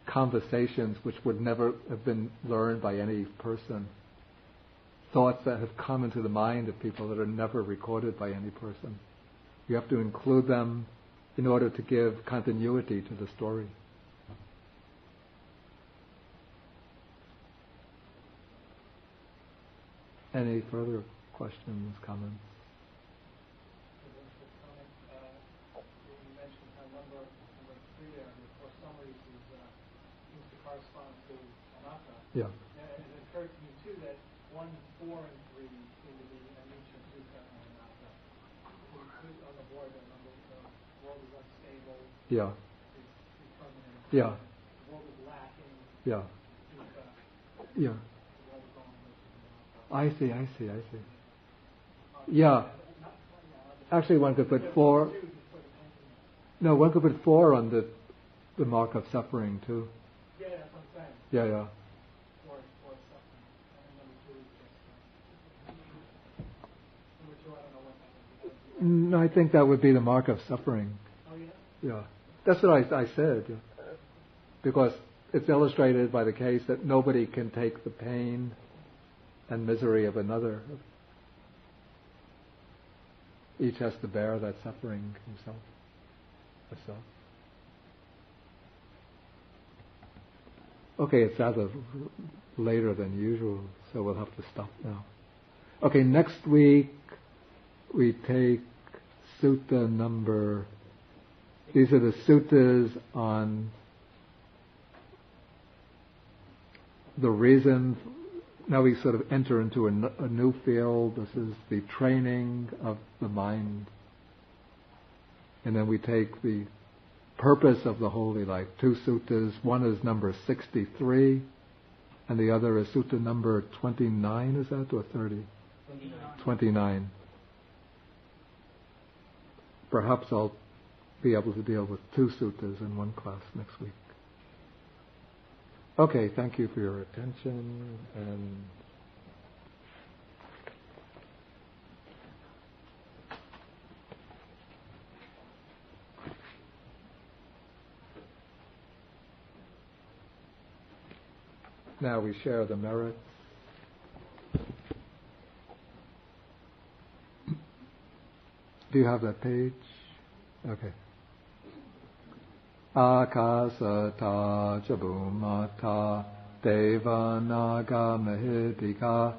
conversations which would never have been learned by any person. Thoughts that have come into the mind of people that are never recorded by any person. You have to include them in order to give continuity to the story. Any further questions, comments? You mentioned how number 3 there, the four summaries seems to correspond to anatta. Yeah. And it occurred to me too that 1, 4, and 3 seem to be anicca, dukkha, and anatta. On the board, the world is unstable. Yeah. It's permanent. Yeah. The world is lacking. Yeah. Dukkha. Yeah. The world is only anatta. I see. Yeah. Actually, one could put 4. No, one could put 4 on the mark of suffering too. Yeah, that's what I'm saying. Yeah. 4 is suffering. And number 2 is just number 2, I don't know what that is. No, I think that would be the mark of suffering. Oh, yeah? Yeah. That's what I said. Yeah. Because it's illustrated by the case that nobody can take the pain and misery of another. Each has to bear that suffering himself, herself. Okay, it's rather later than usual, so we'll have to stop now. Okay, next week we take sutta number... These are the suttas on the reason now we sort of enter into a new field. This is the training of the mind. And then we take the purpose of the holy life. 2 suttas. One is number 63, and the other is sutta number 29, is that, or 30? 29. Perhaps I'll be able to deal with 2 suttas in one class next week. Okay, thank you for your attention, and now we share the merits. Do you have that page? Okay. Akasata chabumata deva naga mahidika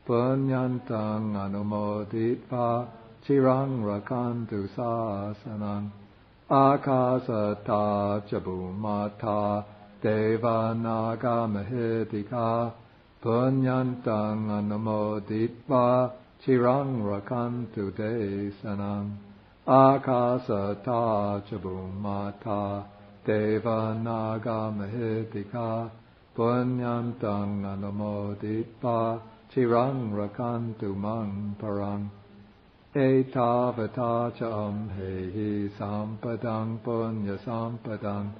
punyantang anumoditva chirang rakantu sasanang. Akasata chabumata deva naga mahidika punyantang anumoditva chirang rakantu desanang. Akasata chabumata deva naga mahidika punyantang anumoditva chirang rakantu mang parang. Etavata cham hehi sampadang punya sampadang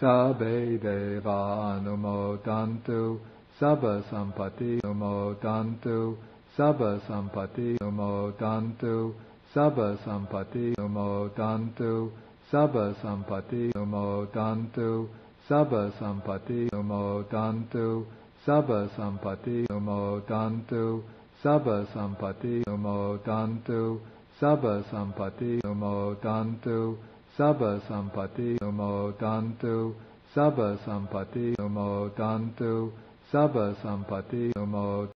sabbe deva anumodantu sabba sampati anumodantu sabba sampati anumodantu sabba sampati anumodantu sabba sampati anumodantu sabba sampati anumodantu sabba sampati anumodantu sabba sampati anumodantu sabba sampati anumodantu sabba sampati anumodantu sabba sampati anumodantu sabba sampati anumodantu